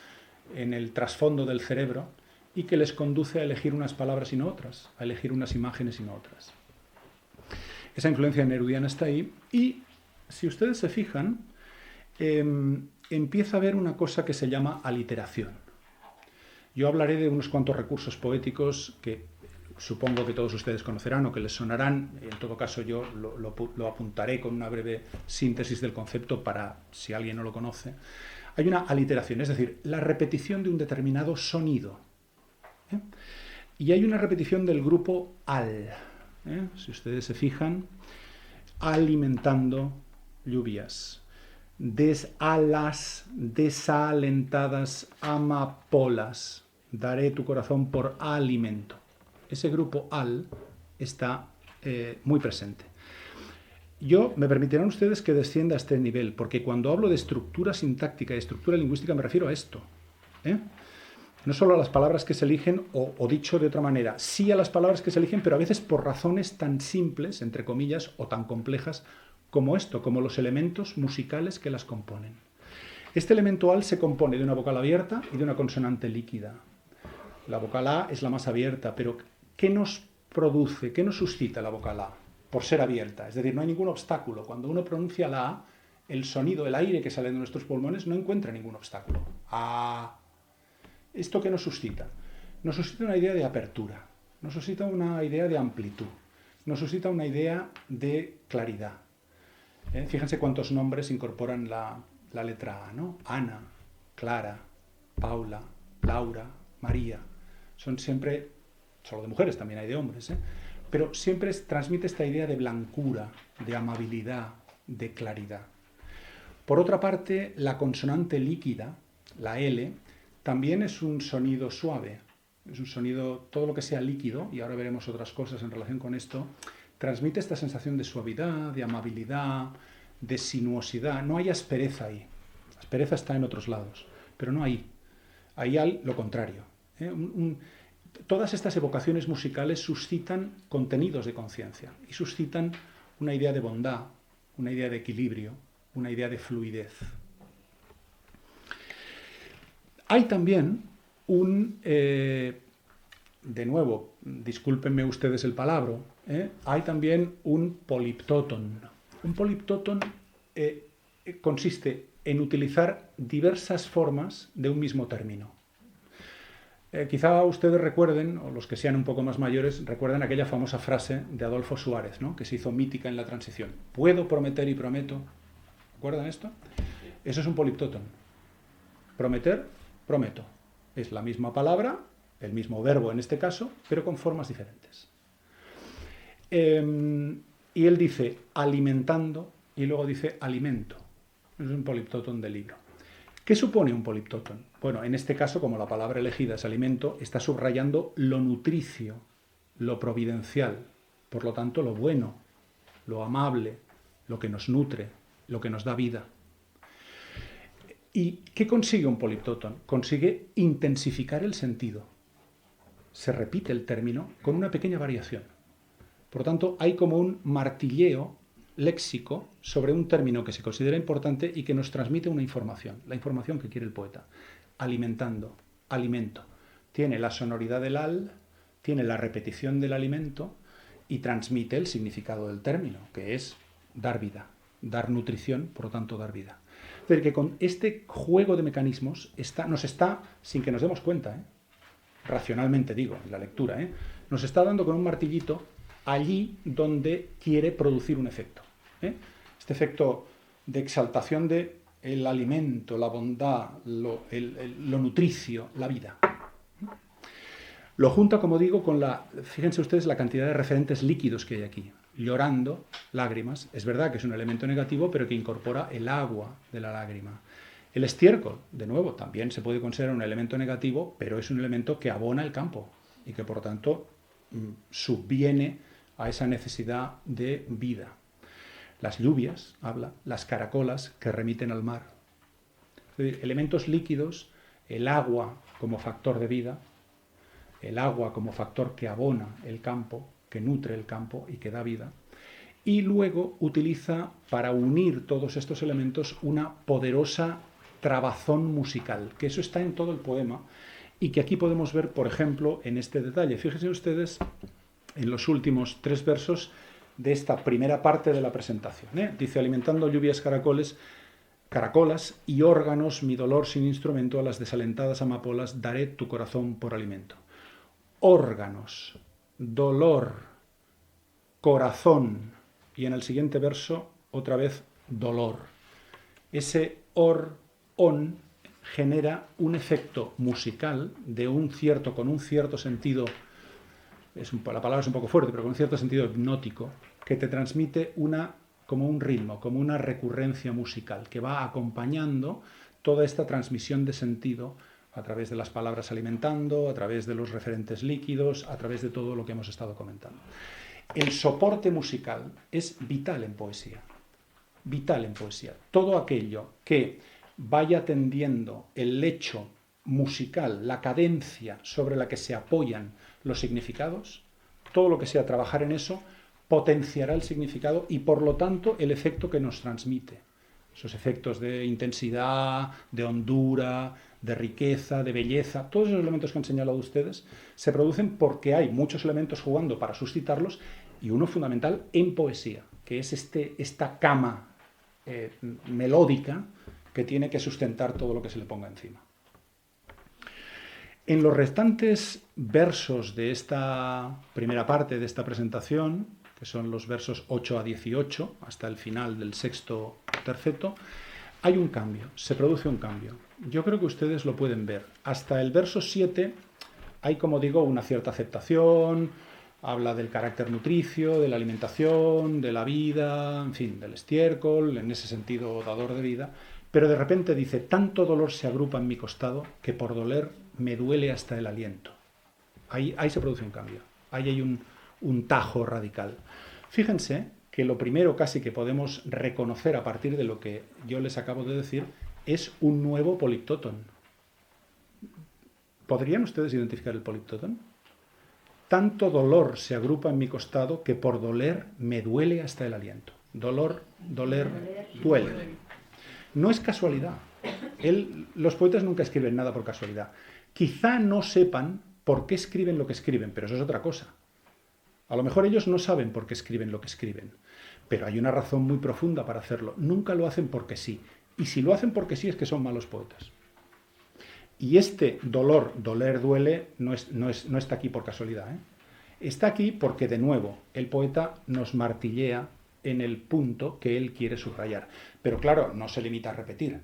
en el trasfondo del cerebro y que les conduce a elegir unas palabras y no otras, a elegir unas imágenes y no otras. Esa influencia nerudiana está ahí y, si ustedes se fijan, empieza a haber una cosa que se llama aliteración. Yo hablaré de unos cuantos recursos poéticos que supongo que todos ustedes conocerán o que les sonarán. En todo caso, yo lo apuntaré con una breve síntesis del concepto para si alguien no lo conoce. Hay una aliteración, es decir, la repetición de un determinado sonido. Y hay una repetición del grupo al. Si ustedes se fijan, alimentando lluvias. Desalas, desalentadas amapolas. Daré tu corazón por alimento. Ese grupo al está muy presente. Me permitirán ustedes que descienda a este nivel, porque cuando hablo de estructura sintáctica y estructura lingüística me refiero a esto. No solo a las palabras que se eligen, o dicho de otra manera, sí a las palabras que se eligen, pero a veces por razones tan simples, entre comillas, o tan complejas como esto, como los elementos musicales que las componen. Este elemento al se compone de una vocal abierta y de una consonante líquida. La vocal A es la más abierta, pero ¿qué nos produce, qué nos suscita la vocal A? Por ser abierta, es decir, no hay ningún obstáculo. Cuando uno pronuncia la A, el sonido, el aire que sale de nuestros pulmones no encuentra ningún obstáculo. A. ¿Esto qué nos suscita? Nos suscita una idea de apertura, nos suscita una idea de amplitud, nos suscita una idea de claridad. Fíjense cuántos nombres incorporan la letra A, ¿no? Ana, Clara, Paula, Laura, María. Son siempre, solo de mujeres, también hay de hombres, pero siempre transmite esta idea de blancura, de amabilidad, de claridad. Por otra parte, la consonante líquida, la L, también es un sonido suave. Es un sonido, todo lo que sea líquido, y ahora veremos otras cosas en relación con esto, transmite esta sensación de suavidad, de amabilidad, de sinuosidad. No hay aspereza ahí. La aspereza está en otros lados, pero no ahí. Ahí hay lo contrario. Todas estas evocaciones musicales suscitan contenidos de conciencia y suscitan una idea de bondad, una idea de equilibrio, una idea de fluidez. Hay también de nuevo, discúlpenme ustedes el palabra, hay también un poliptóton. Un poliptóton consiste en utilizar diversas formas de un mismo término. Quizá ustedes recuerden, o los que sean un poco más mayores, recuerden aquella famosa frase de Adolfo Suárez, ¿no?, que se hizo mítica en la transición. Puedo prometer y prometo. ¿Recuerdan esto? Eso es un poliptóton. Prometer, prometo. Es la misma palabra, el mismo verbo en este caso, pero con formas diferentes. Y él dice alimentando y luego dice alimento. Es un poliptóton del libro. ¿Qué supone un poliptóton? Bueno, en este caso, como la palabra elegida es alimento, está subrayando lo nutricio, lo providencial, por lo tanto, lo bueno, lo amable, lo que nos nutre, lo que nos da vida. ¿Y qué consigue un poliptóton? Consigue intensificar el sentido. Se repite el término con una pequeña variación. Por lo tanto, hay como un martilleo léxico sobre un término que se considera importante y que nos transmite una información, la información que quiere el poeta. Alimentando, alimento. Tiene la sonoridad del al, tiene la repetición del alimento y transmite el significado del término, que es dar vida, dar nutrición, por lo tanto dar vida. Es decir, que con este juego de mecanismos nos está, sin que nos demos cuenta, racionalmente digo, en la lectura, nos está dando con un martillito allí donde quiere producir un efecto. Este efecto de exaltación del alimento, la bondad, lo nutricio, la vida. Lo junta, como digo, con fíjense ustedes la cantidad de referentes líquidos que hay aquí. Llorando, lágrimas. Es verdad que es un elemento negativo, pero que incorpora el agua de la lágrima. El estiércol, de nuevo, también se puede considerar un elemento negativo, pero es un elemento que abona el campo y que, por lo tanto, subviene a esa necesidad de vida. Las lluvias, habla, las caracolas que remiten al mar. Es decir, elementos líquidos, el agua como factor de vida, el agua como factor que abona el campo, que nutre el campo y que da vida, y luego utiliza para unir todos estos elementos una poderosa trabazón musical, que eso está en todo el poema y que aquí podemos ver, por ejemplo, en este detalle. Fíjense ustedes en los últimos 3 versos de esta primera parte de la presentación. Dice, alimentando lluvias caracolas y órganos, mi dolor sin instrumento, a las desalentadas amapolas daré tu corazón por alimento. Órganos, dolor, corazón, y en el siguiente verso otra vez dolor. Ese on genera un efecto musical con un cierto sentido, la palabra es un poco fuerte, pero con un cierto sentido hipnótico, que te transmite como un ritmo, como una recurrencia musical, que va acompañando toda esta transmisión de sentido a través de las palabras alimentando, a través de los referentes líquidos, a través de todo lo que hemos estado comentando. El soporte musical es vital en poesía. Vital en poesía. Todo aquello que vaya tendiendo el lecho musical, la cadencia sobre la que se apoyan los significados, todo lo que sea trabajar en eso, potenciará el significado y, por lo tanto, el efecto que nos transmite. Esos efectos de intensidad, de hondura, de riqueza, de belleza, todos esos elementos que han señalado ustedes se producen porque hay muchos elementos jugando para suscitarlos y uno fundamental en poesía, que es esta cama melódica que tiene que sustentar todo lo que se le ponga encima. En los restantes versos de esta primera parte de esta presentación, que son los versos 8 a 18, hasta el final del sexto terceto, hay un cambio, se produce un cambio. Yo creo que ustedes lo pueden ver. Hasta el verso 7 hay, como digo, una cierta aceptación, habla del carácter nutricio, de la alimentación, de la vida, en fin, del estiércol, en ese sentido dador de vida, pero de repente dice, tanto dolor se agrupa en mi costado que por doler me duele hasta el aliento. Ahí se produce un cambio, ahí hay un tajo radical. Fíjense que lo primero casi que podemos reconocer a partir de lo que yo les acabo de decir es un nuevo poliptóton. ¿Podrían ustedes identificar el poliptóton? Tanto dolor se agrupa en mi costado que por doler me duele hasta el aliento. Dolor, doler, duele. No es casualidad. Los poetas nunca escriben nada por casualidad. Quizá no sepan por qué escriben lo que escriben, pero eso es otra cosa. A lo mejor ellos no saben por qué escriben lo que escriben, pero hay una razón muy profunda para hacerlo. Nunca lo hacen porque sí. Y si lo hacen porque sí es que son malos poetas. Y este dolor, doler, duele, no está aquí por casualidad, ¿eh? Está aquí porque, de nuevo, el poeta nos martillea en el punto que él quiere subrayar. Pero claro, no se limita a repetir.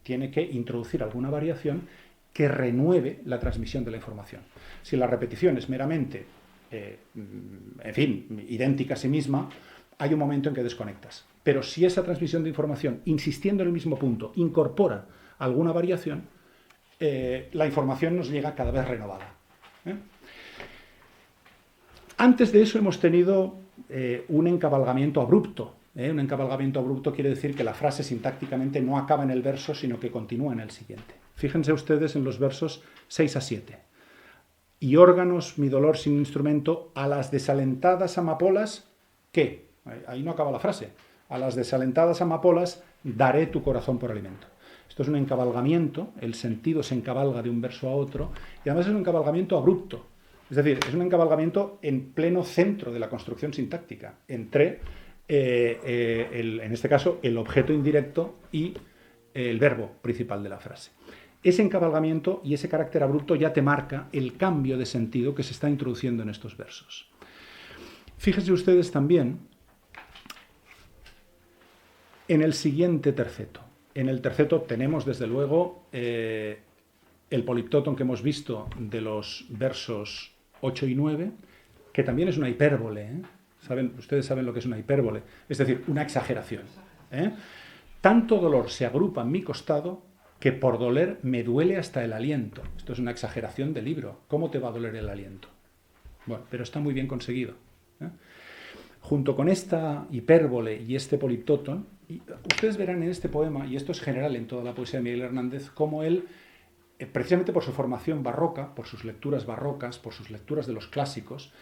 Tiene que introducir alguna variación que renueve la transmisión de la información. Si la repetición es meramente, en fin, idéntica a sí misma, hay un momento en que desconectas. Pero si esa transmisión de información, insistiendo en el mismo punto, incorpora alguna variación, la información nos llega cada vez renovada. Antes de eso hemos tenido un encabalgamiento abrupto. Un encabalgamiento abrupto quiere decir que la frase sintácticamente no acaba en el verso, sino que continúa en el siguiente. Fíjense ustedes en los versos 6 a 7. Y órganos, mi dolor sin instrumento, a las desalentadas amapolas, ¿qué? Ahí no acaba la frase. A las desalentadas amapolas daré tu corazón por alimento. Esto es un encabalgamiento, el sentido se encabalga de un verso a otro, y además es un encabalgamiento abrupto. Es decir, es un encabalgamiento en pleno centro de la construcción sintáctica, entre, en este caso, el objeto indirecto y el verbo principal de la frase. Ese encabalgamiento y ese carácter abrupto ya te marca el cambio de sentido que se está introduciendo en estos versos. Fíjense ustedes también en el siguiente terceto. En el terceto tenemos, desde luego, el poliptóton que hemos visto de los versos 8 y 9, que también es una hipérbole. Ustedes saben lo que es una hipérbole, es decir, una exageración. Tanto dolor se agrupa en mi costado que por doler me duele hasta el aliento. Esto es una exageración del libro. ¿Cómo te va a doler el aliento? Bueno, pero está muy bien conseguido. Junto con esta hipérbole y este poliptóton, ustedes verán en este poema, y esto es general en toda la poesía de Miguel Hernández, cómo él, precisamente por su formación barroca, por sus lecturas barrocas, por sus lecturas de los clásicos,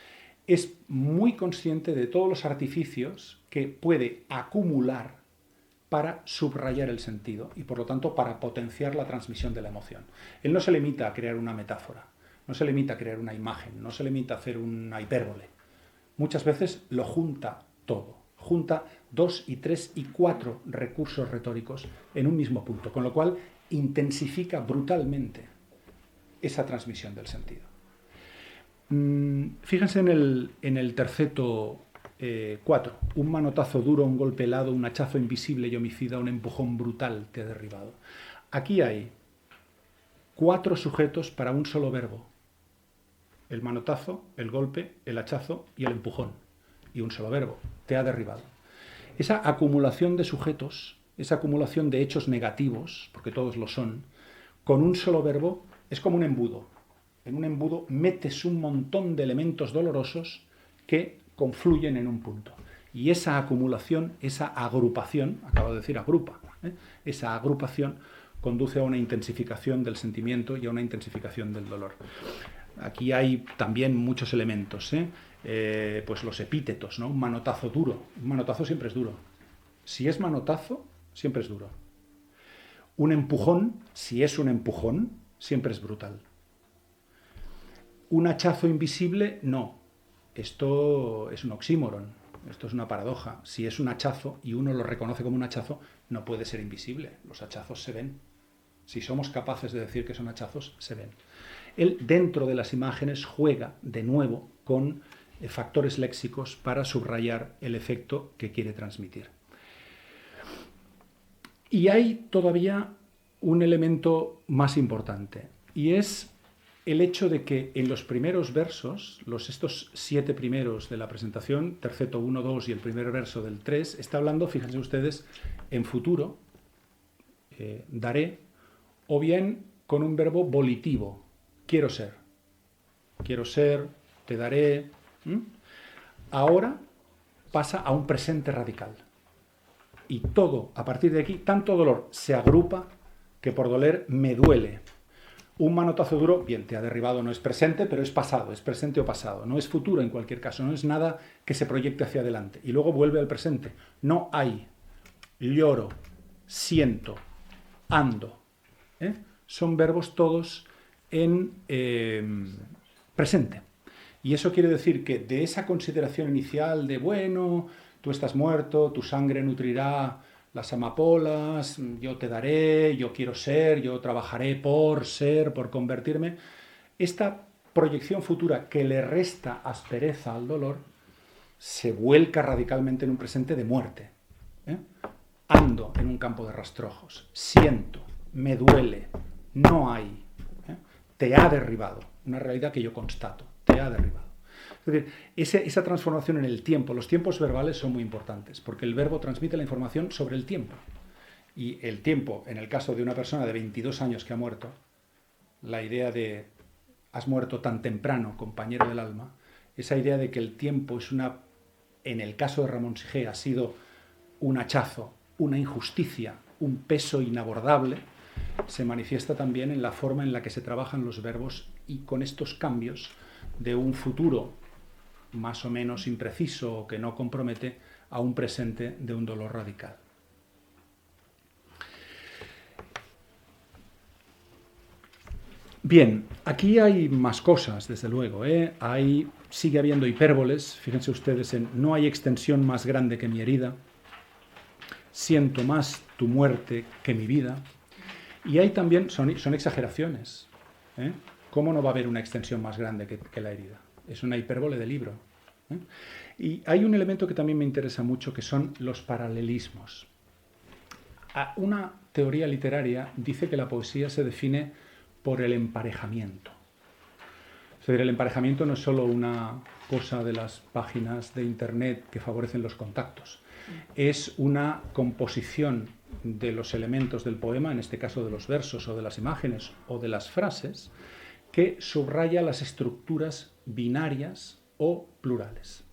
es muy consciente de todos los artificios que puede acumular para subrayar el sentido y, por lo tanto, para potenciar la transmisión de la emoción. Él no se limita a crear una metáfora, no se limita a crear una imagen, no se limita a hacer una hipérbole. Muchas veces lo junta todo. Junta 2 y 3 y 4 recursos retóricos en un mismo punto, con lo cual intensifica brutalmente esa transmisión del sentido. Fíjense en el terceto 4. Un manotazo duro, un golpe helado, un hachazo invisible y homicida, un empujón brutal te ha derribado. Aquí hay 4 sujetos para un solo verbo. El manotazo, el golpe, el hachazo y el empujón. Y un solo verbo, te ha derribado. Esa acumulación de sujetos, esa acumulación de hechos negativos, porque todos lo son, con un solo verbo es como un embudo. En un embudo metes un montón de elementos dolorosos que confluyen en un punto. Y esa acumulación, esa agrupación, acabo de decir agrupa, esa agrupación conduce a una intensificación del sentimiento y a una intensificación del dolor. Aquí hay también muchos elementos, pues los epítetos, ¿no? Un manotazo duro. Un manotazo siempre es duro. Si es manotazo, siempre es duro. Un empujón, si es un empujón, siempre es brutal. Un hachazo invisible, no. Esto es un oxímoron, esto es una paradoja. Si es un hachazo y uno lo reconoce como un hachazo, no puede ser invisible. Los hachazos se ven. Si somos capaces de decir que son hachazos, se ven. Él, dentro de las imágenes, juega de nuevo con factores léxicos para subrayar el efecto que quiere transmitir. Y hay todavía un elemento más importante, y es el hecho de que en los primeros versos, estos 7 primeros de la presentación, terceto 1, 2 y el primer verso del 3, está hablando, fíjense ustedes, en futuro, daré, o bien con un verbo volitivo, quiero ser, te daré. Ahora pasa a un presente radical. Y todo, a partir de aquí, tanto dolor se agrupa que por doler me duele. Un manotazo duro, bien, te ha derribado, no es presente, pero es pasado, es presente o pasado. No es futuro en cualquier caso, no es nada que se proyecte hacia adelante. Y luego vuelve al presente. No hay. Lloro, siento, ando. Son verbos todos en presente. Y eso quiere decir que de esa consideración inicial de, bueno, tú estás muerto, tu sangre nutrirá las amapolas, yo te daré, yo quiero ser, yo trabajaré por ser, por convertirme. Esta proyección futura que le resta aspereza al dolor se vuelca radicalmente en un presente de muerte. Ando en un campo de rastrojos, siento, me duele, no hay. Te ha derribado, una realidad que yo constato, te ha derribado. Es decir, esa transformación en el tiempo, los tiempos verbales son muy importantes, porque el verbo transmite la información sobre el tiempo. Y el tiempo, en el caso de una persona de 22 años que ha muerto, la idea de has muerto tan temprano, compañero del alma, esa idea de que el tiempo es en el caso de Ramón Sige, ha sido un hachazo, una injusticia, un peso inabordable, se manifiesta también en la forma en la que se trabajan los verbos y con estos cambios de un futuro más o menos impreciso o que no compromete a un presente de un dolor radical. Bien, aquí hay más cosas, desde luego. Sigue habiendo hipérboles, fíjense ustedes en no hay extensión más grande que mi herida, siento más tu muerte que mi vida. Y hay también, son exageraciones. ¿Cómo no va a haber una extensión más grande que la herida? Es una hipérbole de libro. Y hay un elemento que también me interesa mucho, que son los paralelismos. Una teoría literaria dice que la poesía se define por el emparejamiento. Es decir, el emparejamiento no es solo una cosa de las páginas de Internet que favorecen los contactos. Es una composición de los elementos del poema, en este caso de los versos o de las imágenes o de las frases, que subraya las estructuras binarias o plurales.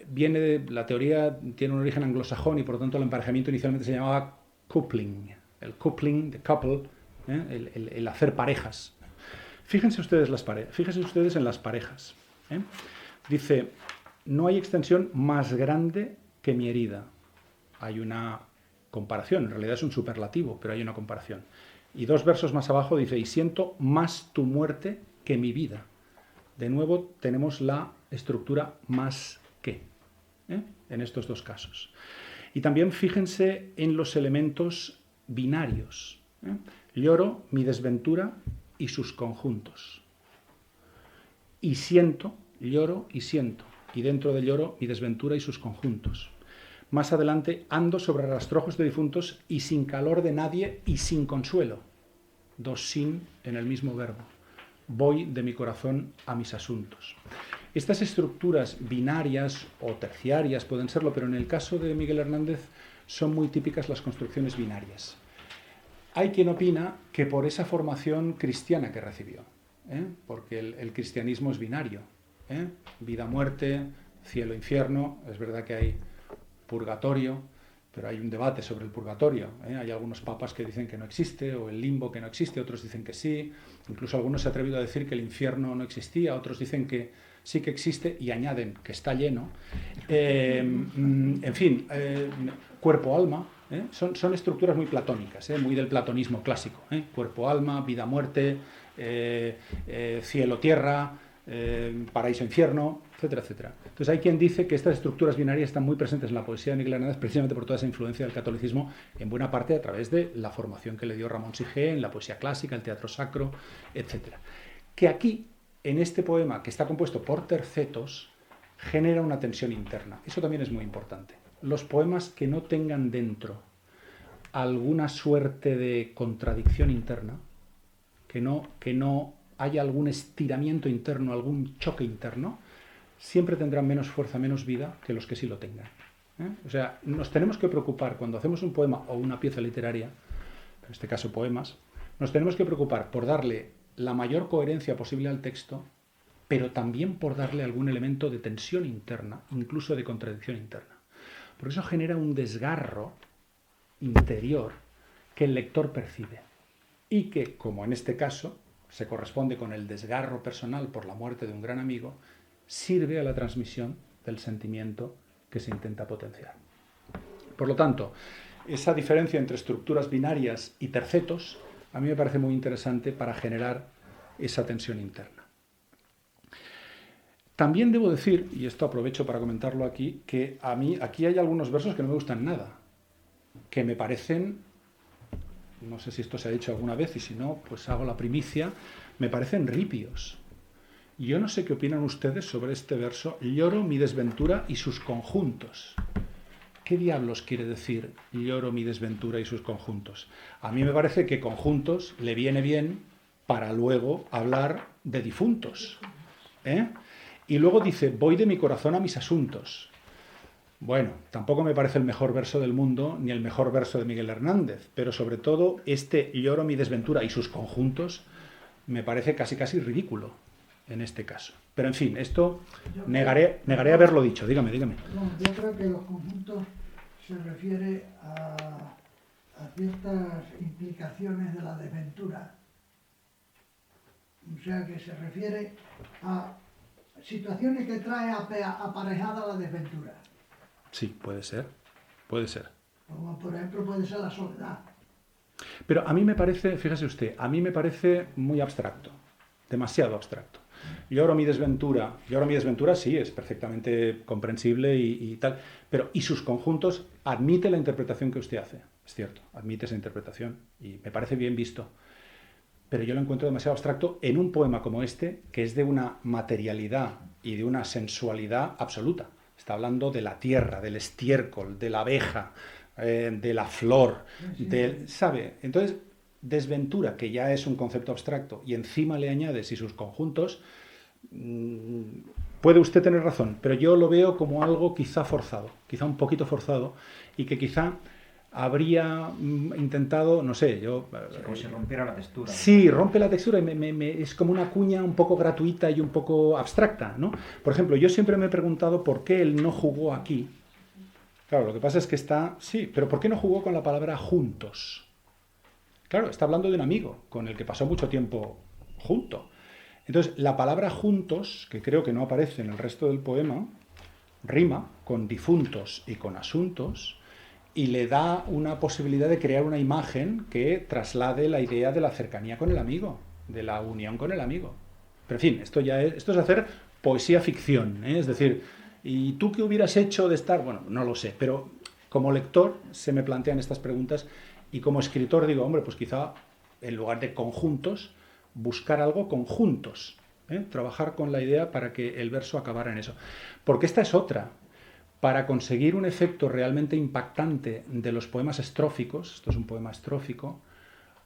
Viene de la teoría, tiene un origen anglosajón y por lo tanto el emparejamiento inicialmente se llamaba coupling. El coupling, the couple, el hacer parejas. Fíjense ustedes en las parejas. Dice, no hay extensión más grande que mi herida. Hay una comparación, en realidad es un superlativo, pero hay una comparación. Y 2 versos más abajo dice, y siento más tu muerte que mi vida. De nuevo tenemos la estructura más que, en estos 2 casos. Y también fíjense en los elementos binarios. Lloro mi desventura y sus conjuntos. Y siento, lloro y siento. Y dentro del lloro mi desventura y sus conjuntos. Más adelante, ando sobre rastrojos de difuntos y sin calor de nadie y sin consuelo. 2 sin en el mismo verbo. Voy de mi corazón a mis asuntos. Estas estructuras binarias o terciarias pueden serlo, pero en el caso de Miguel Hernández son muy típicas las construcciones binarias. Hay quien opina que por esa formación cristiana que recibió, porque el cristianismo es binario, vida-muerte, cielo-infierno, es verdad que hay purgatorio, pero hay un debate sobre el purgatorio. Hay algunos papas que dicen que no existe, o el limbo que no existe, otros dicen que sí, incluso algunos se han atrevido a decir que el infierno no existía, otros dicen que sí que existe y añaden que está lleno. En fin, cuerpo-alma, son estructuras muy platónicas, muy del platonismo clásico. Cuerpo-alma, vida-muerte, cielo-tierra, paraíso-infierno, etcétera, etcétera. Entonces hay quien dice que estas estructuras binarias están muy presentes en la poesía de Miguel Hernández precisamente por toda esa influencia del catolicismo, en buena parte a través de la formación que le dio Ramón Sige en la poesía clásica, el teatro sacro, etcétera. Que aquí, en este poema, que está compuesto por tercetos, genera una tensión interna. Eso también es muy importante. Los poemas que no tengan dentro alguna suerte de contradicción interna, que no haya algún estiramiento interno, algún choque interno, siempre tendrán menos fuerza, menos vida que los que sí lo tengan. O sea, nos tenemos que preocupar cuando hacemos un poema o una pieza literaria, en este caso poemas, nos tenemos que preocupar por darle la mayor coherencia posible al texto, pero también por darle algún elemento de tensión interna, incluso de contradicción interna. porque eso genera un desgarro interior que el lector percibe y que, como en este caso, se corresponde con el desgarro personal por la muerte de un gran amigo, sirve a la transmisión del sentimiento que se intenta potenciar. Por lo tanto, esa diferencia entre estructuras binarias y tercetos a mí me parece muy interesante para generar esa tensión interna. También debo decir, y esto aprovecho para comentarlo aquí, que a mí aquí hay algunos versos que no me gustan nada, que me parecen, no sé si esto se ha dicho alguna vez y si no, pues hago la primicia, me parecen ripios. Yo no sé qué opinan ustedes sobre este verso, lloro mi desventura y sus conjuntos. ¿Qué diablos quiere decir lloro mi desventura y sus conjuntos? A mí me parece que conjuntos le viene bien para luego hablar de difuntos. Y luego dice, voy de mi corazón a mis asuntos. Bueno, tampoco me parece el mejor verso del mundo, ni el mejor verso de Miguel Hernández, pero sobre todo este lloro mi desventura y sus conjuntos me parece casi ridículo en este caso. Pero en fin, esto negaré haberlo dicho. Dígame. Bueno, yo creo que los conjuntos se refiere a ciertas implicaciones de la desventura. O sea, que se refiere a situaciones que trae aparejada la desventura. Sí, puede ser. Como por ejemplo puede ser la soledad. Pero a mí me parece, fíjese usted, a mí me parece muy abstracto, demasiado abstracto. Lloro mi desventura sí, es perfectamente comprensible y tal, pero y sus conjuntos admite la interpretación que usted hace, es cierto, admite esa interpretación y me parece bien visto. Pero yo lo encuentro demasiado abstracto en un poema como este, que es de una materialidad y de una sensualidad absoluta. Está hablando de la tierra, del estiércol, de la abeja, de la flor, ¿sabe? Entonces, desventura, que ya es un concepto abstracto, y encima le añades y sus conjuntos, puede usted tener razón, pero yo lo veo como algo quizá forzado, quizá un poquito forzado, y que quizá habría intentado, no sé, yo... Sí, como si rompiera la textura. Sí, rompe la textura y es como una cuña un poco gratuita y un poco abstracta, ¿no? Por ejemplo, yo siempre me he preguntado por qué él no jugó aquí. Claro, lo que pasa es que está... Sí, pero ¿por qué no jugó con la palabra juntos? Claro, está hablando de un amigo con el que pasó mucho tiempo junto. Entonces, la palabra juntos, que creo que no aparece en el resto del poema, rima con difuntos y con asuntos, y le da una posibilidad de crear una imagen que traslade la idea de la cercanía con el amigo, de la unión con el amigo. Pero en fin, esto es hacer poesía ficción, ¿eh? Es decir, ¿y tú qué hubieras hecho de estar? Bueno, no lo sé, pero como lector se me plantean estas preguntas y como escritor digo, hombre, pues quizá en lugar de conjuntos, buscar algo conjuntos, ¿eh? Trabajar con la idea para que el verso acabara en eso. Porque esta es otra. Para conseguir un efecto realmente impactante de los poemas estróficos, esto es un poema estrófico,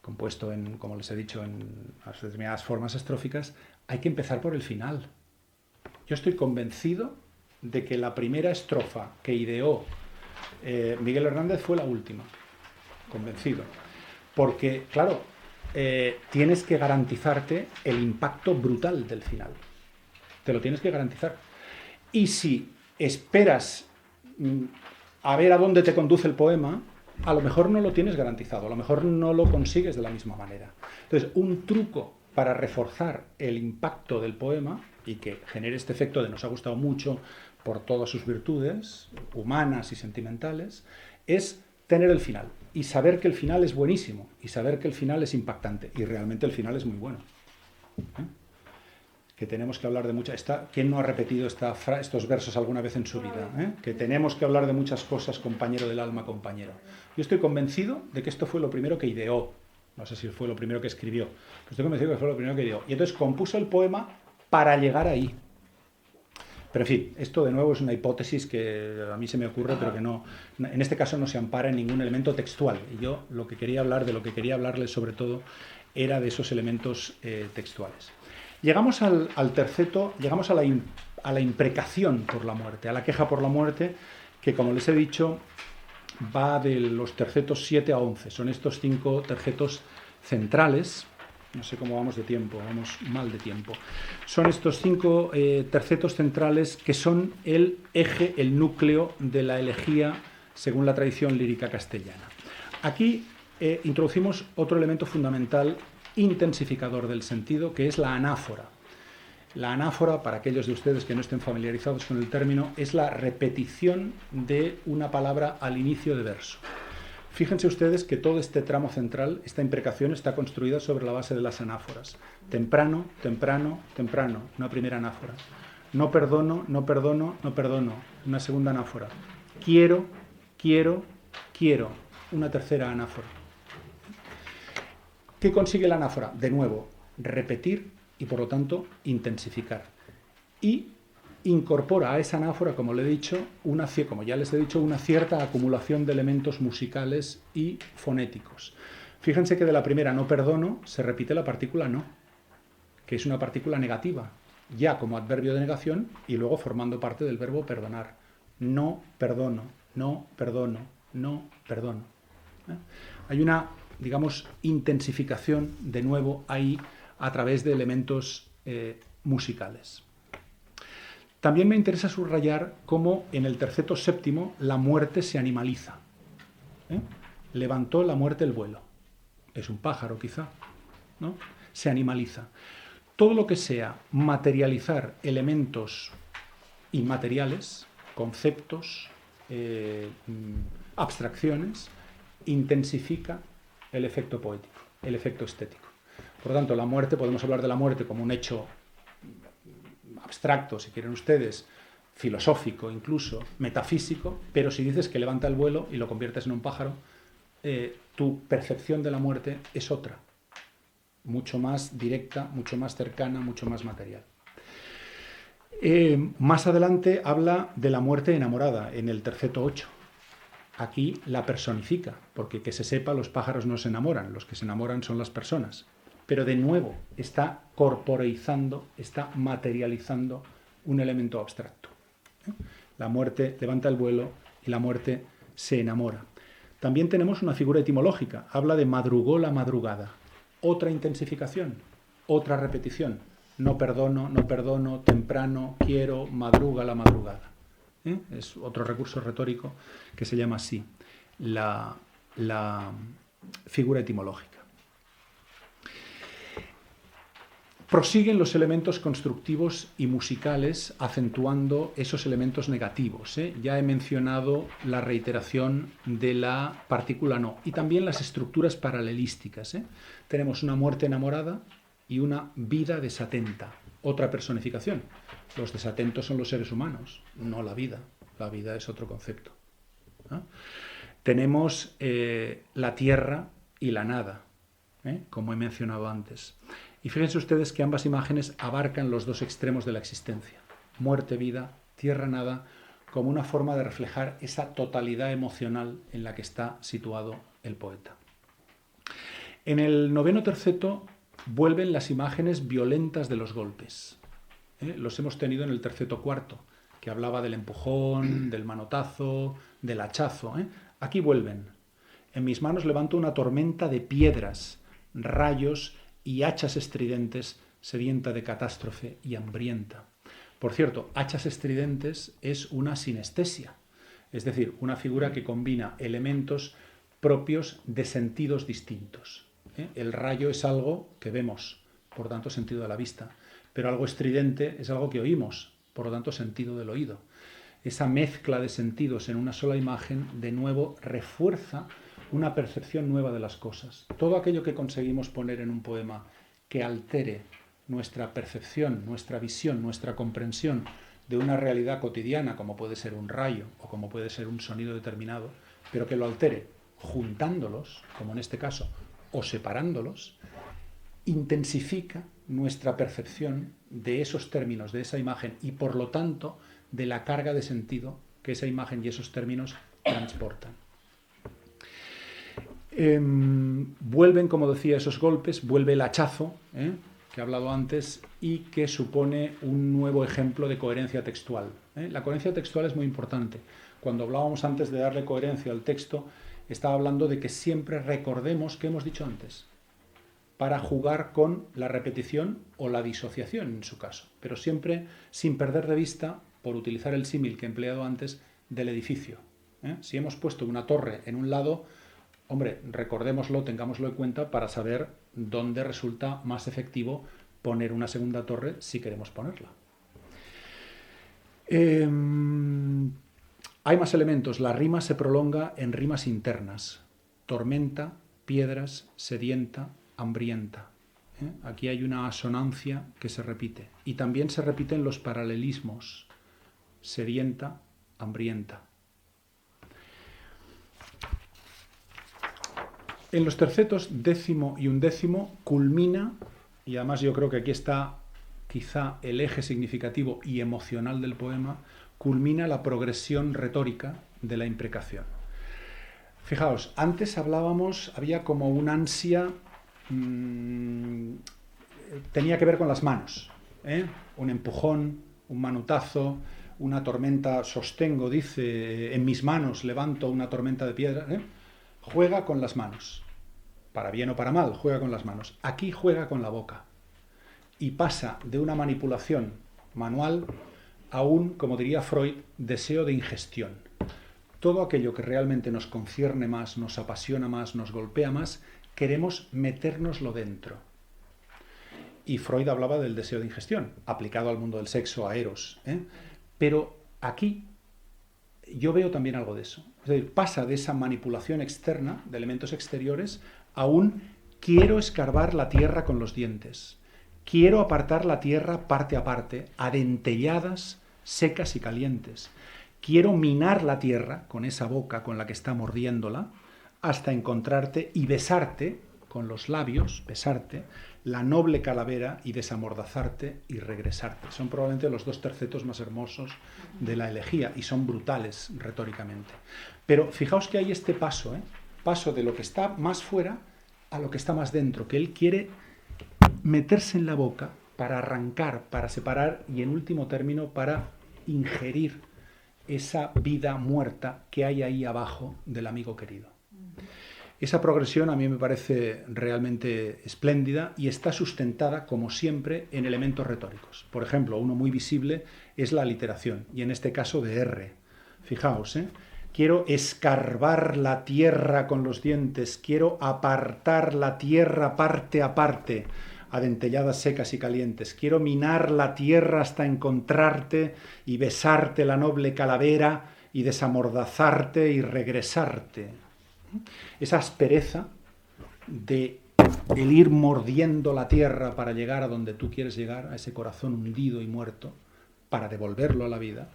compuesto en, como les he dicho, en determinadas formas estróficas, hay que empezar por el final. Yo estoy convencido de que la primera estrofa que ideó Miguel Hernández fue la última. Convencido. Porque, claro, tienes que garantizarte el impacto brutal del final. Te lo tienes que garantizar. Y si esperas a ver a dónde te conduce el poema, a lo mejor no lo tienes garantizado, a lo mejor no lo consigues de la misma manera. Entonces, un truco para reforzar el impacto del poema y que genere este efecto de nos ha gustado mucho por todas sus virtudes humanas y sentimentales, es tener el final y saber que el final es buenísimo y saber que el final es impactante y realmente el final es muy bueno. Que tenemos que hablar de muchas... ¿Quién no ha repetido estos versos alguna vez en su vida? Que tenemos que hablar de muchas cosas, compañero del alma, compañero. Yo estoy convencido de que esto fue lo primero que ideó. No sé si fue lo primero que escribió, pero estoy convencido de que fue lo primero que ideó. Y entonces compuso el poema para llegar ahí. Pero en fin, esto de nuevo es una hipótesis que a mí se me ocurre, pero que no, en este caso no se ampara en ningún elemento textual. Y yo lo que quería hablarles sobre todo era de esos elementos textuales. Llegamos al terceto, llegamos a la imprecación por la muerte, a la queja por la muerte, que como les he dicho, va de los tercetos 7 a 11. Son estos 5 tercetos centrales No sé cómo vamos de tiempo, vamos mal de tiempo. Son estos 5 tercetos centrales que son el eje, el núcleo de la elegía según la tradición lírica castellana. Aquí introducimos otro elemento fundamental, intensificador del sentido, que es la anáfora. La anáfora, para aquellos de ustedes que no estén familiarizados con el término, es la repetición de una palabra al inicio de verso. Fíjense ustedes que todo este tramo central, esta imprecación, está construida sobre la base de las anáforas. Temprano, temprano, temprano, una primera anáfora. No perdono, no perdono, no perdono, una segunda anáfora. Quiero, quiero, quiero, una tercera anáfora. ¿Qué consigue la anáfora? De nuevo, repetir y, por lo tanto, intensificar. Y incorpora a esa anáfora, como le he dicho, como ya les he dicho, una cierta acumulación de elementos musicales y fonéticos. Fíjense que de la primera no perdono se repite la partícula no, que es una partícula negativa, ya como adverbio de negación y luego formando parte del verbo perdonar. No perdono, no perdono, no perdono. Hay una, digamos, intensificación de nuevo ahí a través de elementos musicales. También me interesa subrayar cómo en el terceto séptimo la muerte se animaliza. Levantó la muerte el vuelo. Es un pájaro quizá, ¿no? Se animaliza. Todo lo que sea materializar elementos inmateriales, conceptos, abstracciones, intensifica el efecto poético, el efecto estético. Por lo tanto, la muerte, podemos hablar de la muerte como un hecho abstracto, si quieren ustedes, filosófico incluso, metafísico, pero si dices que levanta el vuelo y lo conviertes en un pájaro, tu percepción de la muerte es otra, mucho más directa, mucho más cercana, mucho más material. Más adelante habla de la muerte enamorada, en el terceto 8. Aquí la personifica, porque que se sepa, los pájaros no se enamoran, los que se enamoran son las personas. Pero de nuevo está corporeizando, está materializando un elemento abstracto. La muerte levanta el vuelo y la muerte se enamora. También tenemos una figura etimológica, habla de madrugó la madrugada. Otra intensificación, otra repetición. No perdono, no perdono, temprano, quiero, madruga la madrugada. Es otro recurso retórico que se llama así, la figura etimológica. Prosiguen los elementos constructivos y musicales acentuando esos elementos negativos. Ya he mencionado la reiteración de la partícula no y también las estructuras paralelísticas. Tenemos una muerte enamorada y una vida desatenta. Otra personificación. Los desatentos son los seres humanos, no la vida. La vida es otro concepto. Tenemos la tierra y la nada, como he mencionado antes. Y fíjense ustedes que ambas imágenes abarcan los dos extremos de la existencia. Muerte, vida, tierra, nada, como una forma de reflejar esa totalidad emocional en la que está situado el poeta. En el noveno terceto vuelven las imágenes violentas de los golpes. Los hemos tenido en el terceto cuarto, que hablaba del empujón, del manotazo, del hachazo. Aquí vuelven. En mis manos levanto una tormenta de piedras, rayos y hachas estridentes, sedienta de catástrofe y hambrienta. Por cierto, hachas estridentes es una sinestesia, es decir, una figura que combina elementos propios de sentidos distintos. El rayo es algo que vemos, por tanto sentido de la vista, pero algo estridente es algo que oímos, por lo tanto sentido del oído. Esa mezcla de sentidos en una sola imagen, de nuevo, refuerza una percepción nueva de las cosas. Todo aquello que conseguimos poner en un poema que altere nuestra percepción, nuestra visión, nuestra comprensión de una realidad cotidiana, como puede ser un rayo o como puede ser un sonido determinado, pero que lo altere juntándolos, como en este caso, o separándolos, intensifica nuestra percepción de esos términos, de esa imagen, y por lo tanto de la carga de sentido que esa imagen y esos términos transportan. Vuelven, como decía, esos golpes, vuelve el hachazo, que he hablado antes, y que supone un nuevo ejemplo de coherencia textual. La coherencia textual es muy importante. Cuando hablábamos antes de darle coherencia al texto, estaba hablando de que siempre recordemos, ¿qué hemos dicho antes? para jugar con la repetición o la disociación en su caso, pero siempre sin perder de vista, por utilizar el símil que he empleado antes, del edificio. Si hemos puesto una torre en un lado, hombre, recordémoslo, tengámoslo en cuenta para saber dónde resulta más efectivo poner una segunda torre si queremos ponerla. Hay más elementos. La rima se prolonga en rimas internas. Tormenta, piedras, sedienta, hambrienta. Aquí hay una asonancia que se repite. Y también se repiten los paralelismos. Sedienta, hambrienta. En los tercetos, décimo y undécimo, culmina, y además yo creo que aquí está quizá el eje significativo y emocional del poema, culmina la progresión retórica de la imprecación. Fijaos, antes hablábamos, había como un ansia, tenía que ver con las manos, un empujón, un manutazo, una tormenta, sostengo, dice, en mis manos levanto una tormenta de piedra, juega con las manos, para bien o para mal, juega con las manos. Aquí juega con la boca y pasa de una manipulación manual a un, como diría Freud, deseo de ingestión. Todo aquello que realmente nos concierne más, nos apasiona más, nos golpea más, queremos metérnoslo dentro. Y Freud hablaba del deseo de ingestión, aplicado al mundo del sexo, a Eros. Pero aquí yo veo también algo de eso. Es decir, pasa de esa manipulación externa, de elementos exteriores, a un quiero escarbar la tierra con los dientes. Quiero apartar la tierra parte a parte, a dentelladas, secas y calientes. Quiero minar la tierra con esa boca con la que está mordiéndola, hasta encontrarte y besarte con los labios, besarte, la noble calavera y desamordazarte y regresarte. Son probablemente los dos tercetos más hermosos de la elegía y son brutales retóricamente. Pero fijaos que hay este paso, paso de lo que está más fuera a lo que está más dentro, que él quiere meterse en la boca para arrancar, para separar y en último término para ingerir esa vida muerta que hay ahí abajo del amigo querido. Esa progresión a mí me parece realmente espléndida y está sustentada, como siempre, en elementos retóricos. Por ejemplo, uno muy visible es la aliteración, y en este caso de R. Fijaos, quiero escarbar la tierra con los dientes, quiero apartar la tierra parte a parte, a dentelladas secas y calientes. Quiero minar la tierra hasta encontrarte y besarte la noble calavera y desamordazarte y regresarte. Esa aspereza de el ir mordiendo la tierra para llegar a donde tú quieres llegar, a ese corazón hundido y muerto, para devolverlo a la vida,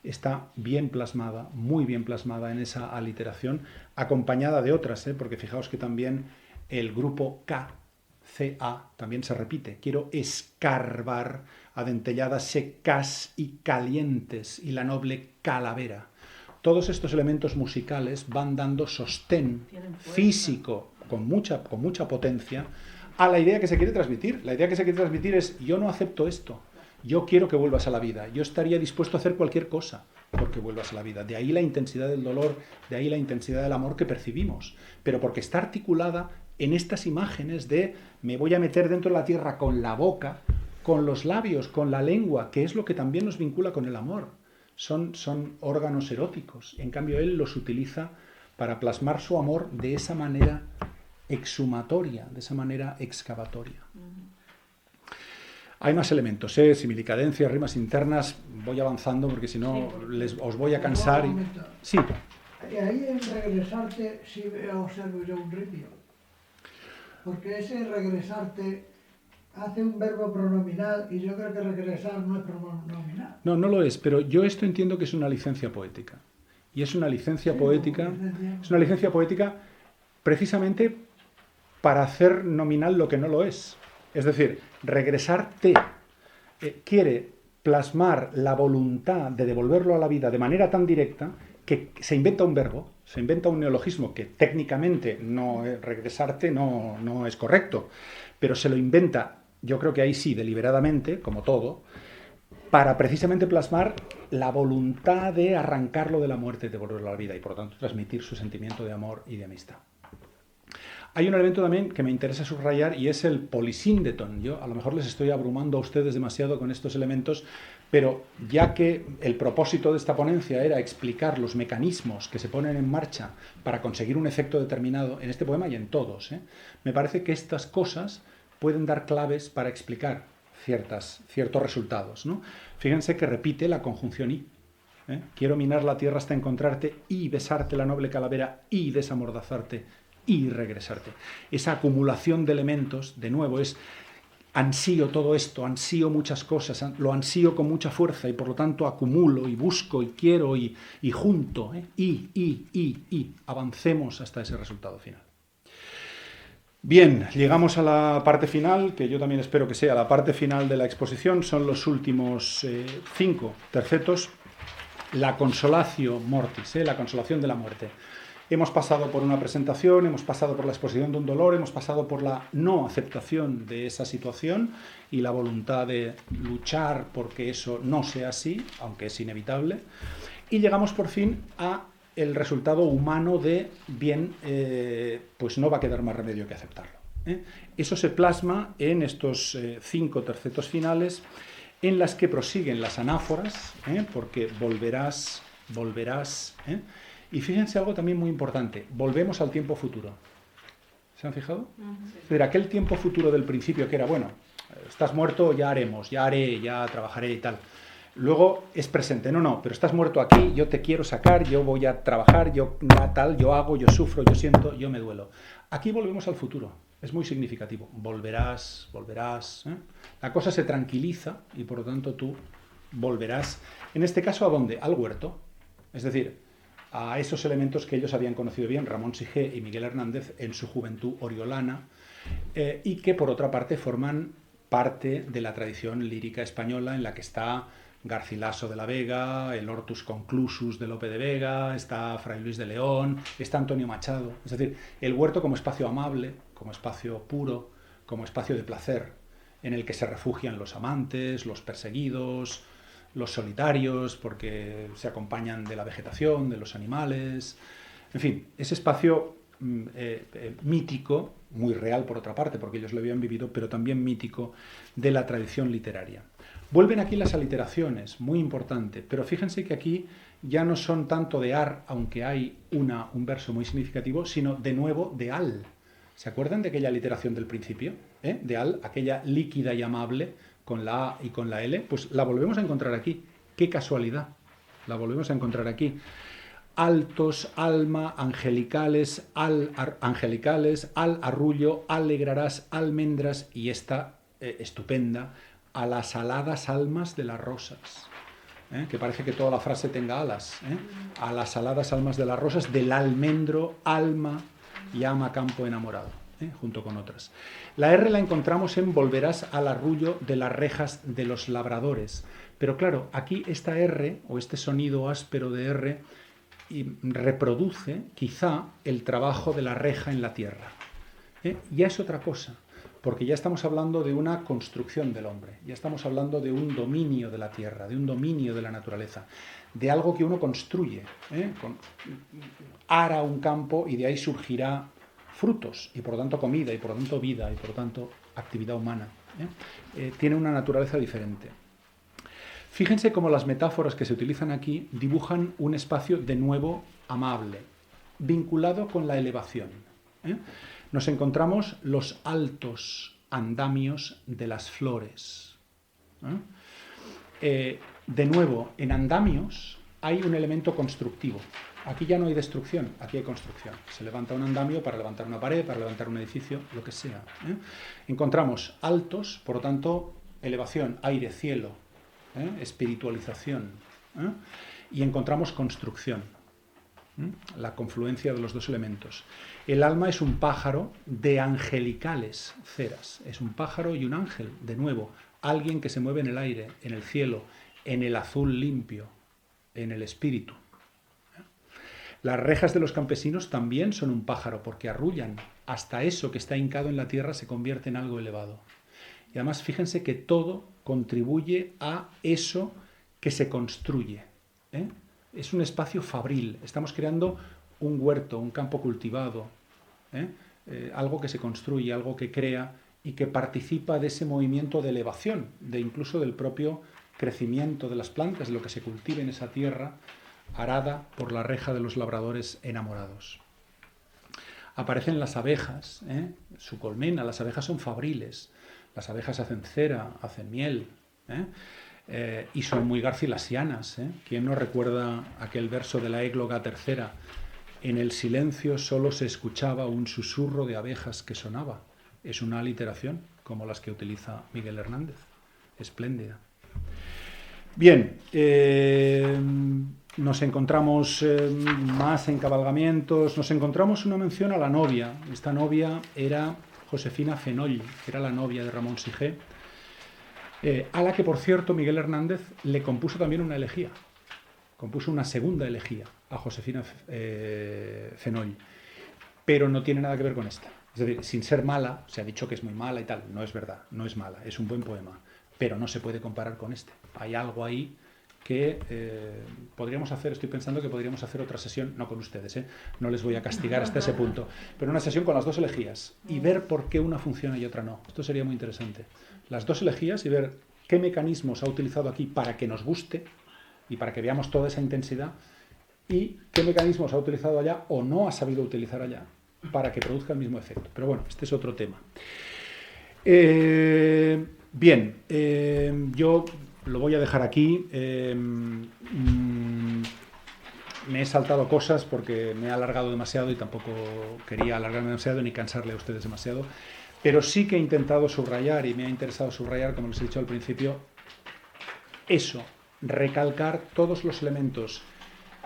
está bien plasmada, muy bien plasmada en esa aliteración, acompañada de otras, porque fijaos que también el grupo K, CA, también se repite. Quiero escarbar a dentelladas secas y calientes y la noble calavera. Todos estos elementos musicales van dando sostén físico con mucha potencia a la idea que se quiere transmitir. La idea que se quiere transmitir es: yo no acepto esto, yo quiero que vuelvas a la vida, yo estaría dispuesto a hacer cualquier cosa porque vuelvas a la vida. De ahí la intensidad del dolor, de ahí la intensidad del amor que percibimos, pero porque está articulada en estas imágenes de me voy a meter dentro de la tierra con la boca, con los labios, con la lengua, que es lo que también nos vincula con el amor. Son órganos eróticos. En cambio, él los utiliza para plasmar su amor de esa manera exhumatoria, de esa manera excavatoria. Hay más elementos, similicadencias, rimas internas. Voy avanzando porque si no os voy a cansar. Sí. Ahí en regresarte sí observo yo un ripio. Porque ese regresarte hace un verbo pronominal y yo creo que regresar no es pronominal. No, no lo es, pero yo esto entiendo que es una licencia poética. Y es una licencia poética, es una licencia poética precisamente para hacer nominal lo que no lo es. Es decir, regresarte quiere plasmar la voluntad de devolverlo a la vida de manera tan directa que se inventa un verbo, se inventa un neologismo que técnicamente regresarte no es correcto, pero se lo inventa, yo creo que ahí sí, deliberadamente, como todo, para precisamente plasmar la voluntad de arrancarlo de la muerte y devolverlo a la vida, y por lo tanto transmitir su sentimiento de amor y de amistad. Hay un elemento también que me interesa subrayar y es el polisíndeton. Yo a lo mejor les estoy abrumando a ustedes demasiado con estos elementos, pero ya que el propósito de esta ponencia era explicar los mecanismos que se ponen en marcha para conseguir un efecto determinado en este poema y en todos, me parece que estas cosas pueden dar claves para explicar ciertos resultados, ¿no? Fíjense que repite la conjunción y. Quiero minar la tierra hasta encontrarte y besarte la noble calavera y desamordazarte y regresarte. Esa acumulación de elementos, de nuevo, es ansío todo esto, ansío muchas cosas, lo ansío con mucha fuerza y por lo tanto acumulo y busco y quiero y junto, y avancemos hasta ese resultado final. Bien, llegamos a la parte final, que yo también espero que sea la parte final de la exposición. Son los últimos 5 tercetos, la consolatio mortis, la consolación de la muerte. Hemos pasado por una presentación, hemos pasado por la exposición de un dolor, hemos pasado por la no aceptación de esa situación y la voluntad de luchar porque eso no sea así, aunque es inevitable. Y llegamos por fin a el resultado humano de, bien, pues no va a quedar más remedio que aceptarlo. Eso se plasma en estos 5 tercetos finales, en las que prosiguen las anáforas, porque volverás. Y fíjense algo también muy importante, volvemos al tiempo futuro. ¿Se han fijado? Es decir, aquel tiempo futuro del principio que era, bueno, estás muerto, ya haremos, ya haré, ya trabajaré y tal. Luego es presente, no, pero estás muerto aquí, yo te quiero sacar, yo voy a trabajar, yo tal, yo hago, yo sufro, yo siento, yo me duelo. Aquí volvemos al futuro, es muy significativo, volverás. La cosa se tranquiliza y por lo tanto tú volverás, en este caso, ¿a dónde? Al huerto, es decir, a esos elementos que ellos habían conocido bien, Ramón Sige y Miguel Hernández, en su juventud oriolana, y que por otra parte forman parte de la tradición lírica española en la que está Garcilaso de la Vega, el Hortus Conclusus de Lope de Vega, está Fray Luis de León, está Antonio Machado. Es decir, el huerto como espacio amable, como espacio puro, como espacio de placer, en el que se refugian los amantes, los perseguidos, los solitarios, porque se acompañan de la vegetación, de los animales. En fin, ese espacio mítico, muy real por otra parte, porque ellos lo habían vivido, pero también mítico de la tradición literaria. Vuelven aquí las aliteraciones, muy importante, pero fíjense que aquí ya no son tanto de ar, aunque hay un verso muy significativo, sino de nuevo de al. ¿Se acuerdan de aquella aliteración del principio? De al, aquella líquida y amable, con la A y con la L, pues la volvemos a encontrar aquí. ¡Qué casualidad! La volvemos a encontrar aquí. Altos, alma, angelicales, al arrullo, alegrarás, almendras, y esta estupenda, a las aladas almas de las rosas. Que parece que toda la frase tenga alas. A las aladas almas de las rosas, del almendro, alma, llama campo enamorado, junto con otras. La R la encontramos en volverás al arrullo de las rejas de los labradores. Pero claro, aquí esta R, o este sonido áspero de R, reproduce quizá el trabajo de la reja en la tierra. Ya es otra cosa, porque ya estamos hablando de una construcción del hombre, ya estamos hablando de un dominio de la tierra, de un dominio de la naturaleza, de algo que uno construye, ara un campo y de ahí surgirá frutos, y por lo tanto comida, y por lo tanto vida, y por lo tanto actividad humana. Tiene una naturaleza diferente. Fíjense cómo las metáforas que se utilizan aquí dibujan un espacio de nuevo amable, vinculado con la elevación. Nos encontramos los altos andamios de las flores. De nuevo, en andamios hay un elemento constructivo. Aquí ya no hay destrucción, aquí hay construcción. Se levanta un andamio para levantar una pared, para levantar un edificio, lo que sea. Encontramos altos, por lo tanto, elevación, aire, cielo, espiritualización. Y encontramos construcción, la confluencia de los dos elementos. El alma es un pájaro de angelicales ceras. Es un pájaro y un ángel, de nuevo. Alguien que se mueve en el aire, en el cielo, en el azul limpio, en el espíritu. Las rejas de los campesinos también son un pájaro, porque arrullan. Hasta eso que está hincado en la tierra se convierte en algo elevado. Y además fíjense que todo contribuye a eso que se construye. Es un espacio fabril. Estamos creando un huerto, un campo cultivado. algo que se construye, algo que crea y que participa de ese movimiento de elevación, de incluso del propio crecimiento de las plantas, de lo que se cultiva en esa tierra arada por la reja de los labradores enamorados. Aparecen las abejas, su colmena. Las abejas son fabriles, las abejas hacen cera, hacen miel, y son muy garcilasianas. ¿Quién no recuerda aquel verso de la égloga tercera? En el silencio solo se escuchaba un susurro de abejas que sonaba. Es una aliteración como las que utiliza Miguel Hernández. Espléndida. Bien, nos encontramos más encabalgamientos, nos encontramos una mención a la novia. Esta novia era Josefina Fenoll, que era la novia de Ramón Sige, a la que, por cierto, Miguel Hernández le compuso también una elegía. Compuso una segunda elegía a Josefina Fenoll, pero no tiene nada que ver con esta. Es decir, sin ser mala, se ha dicho que es muy mala y tal. No es verdad, no es mala, es un buen poema, pero no se puede comparar con este. Hay algo ahí que podríamos hacer, estoy pensando que podríamos hacer otra sesión, no con ustedes, no les voy a castigar hasta ese punto, pero una sesión con las dos elegías y ver por qué una funciona y otra no. Esto sería muy interesante. Las dos elegías y ver qué mecanismos ha utilizado aquí para que nos guste y para que veamos toda esa intensidad, y qué mecanismos ha utilizado allá o no ha sabido utilizar allá para que produzca el mismo efecto. Pero bueno, este es otro tema. Bien, yo lo voy a dejar aquí. Me he saltado cosas porque me he alargado demasiado y tampoco quería alargarme demasiado ni cansarle a ustedes demasiado, pero sí que he intentado subrayar y me ha interesado subrayar, como les he dicho al principio, eso, recalcar todos los elementos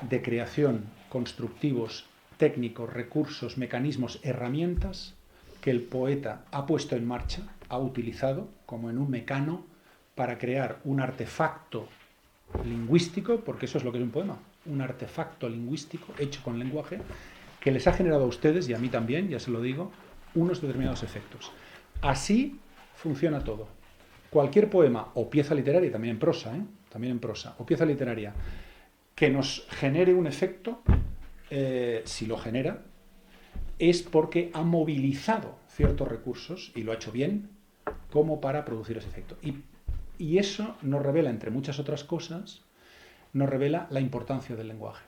de creación constructivos, técnicos, recursos, mecanismos, herramientas que el poeta ha puesto en marcha, ha utilizado como en un mecano para crear un artefacto lingüístico, porque eso es lo que es un poema, un artefacto lingüístico hecho con lenguaje que les ha generado a ustedes, y a mí también, ya se lo digo, unos determinados efectos. Así funciona todo. Cualquier poema o pieza literaria, también en prosa, o pieza literaria que nos genere un efecto, si lo genera, es porque ha movilizado ciertos recursos, y lo ha hecho bien, como para producir ese efecto. Y eso nos revela, entre muchas otras cosas, nos revela la importancia del lenguaje,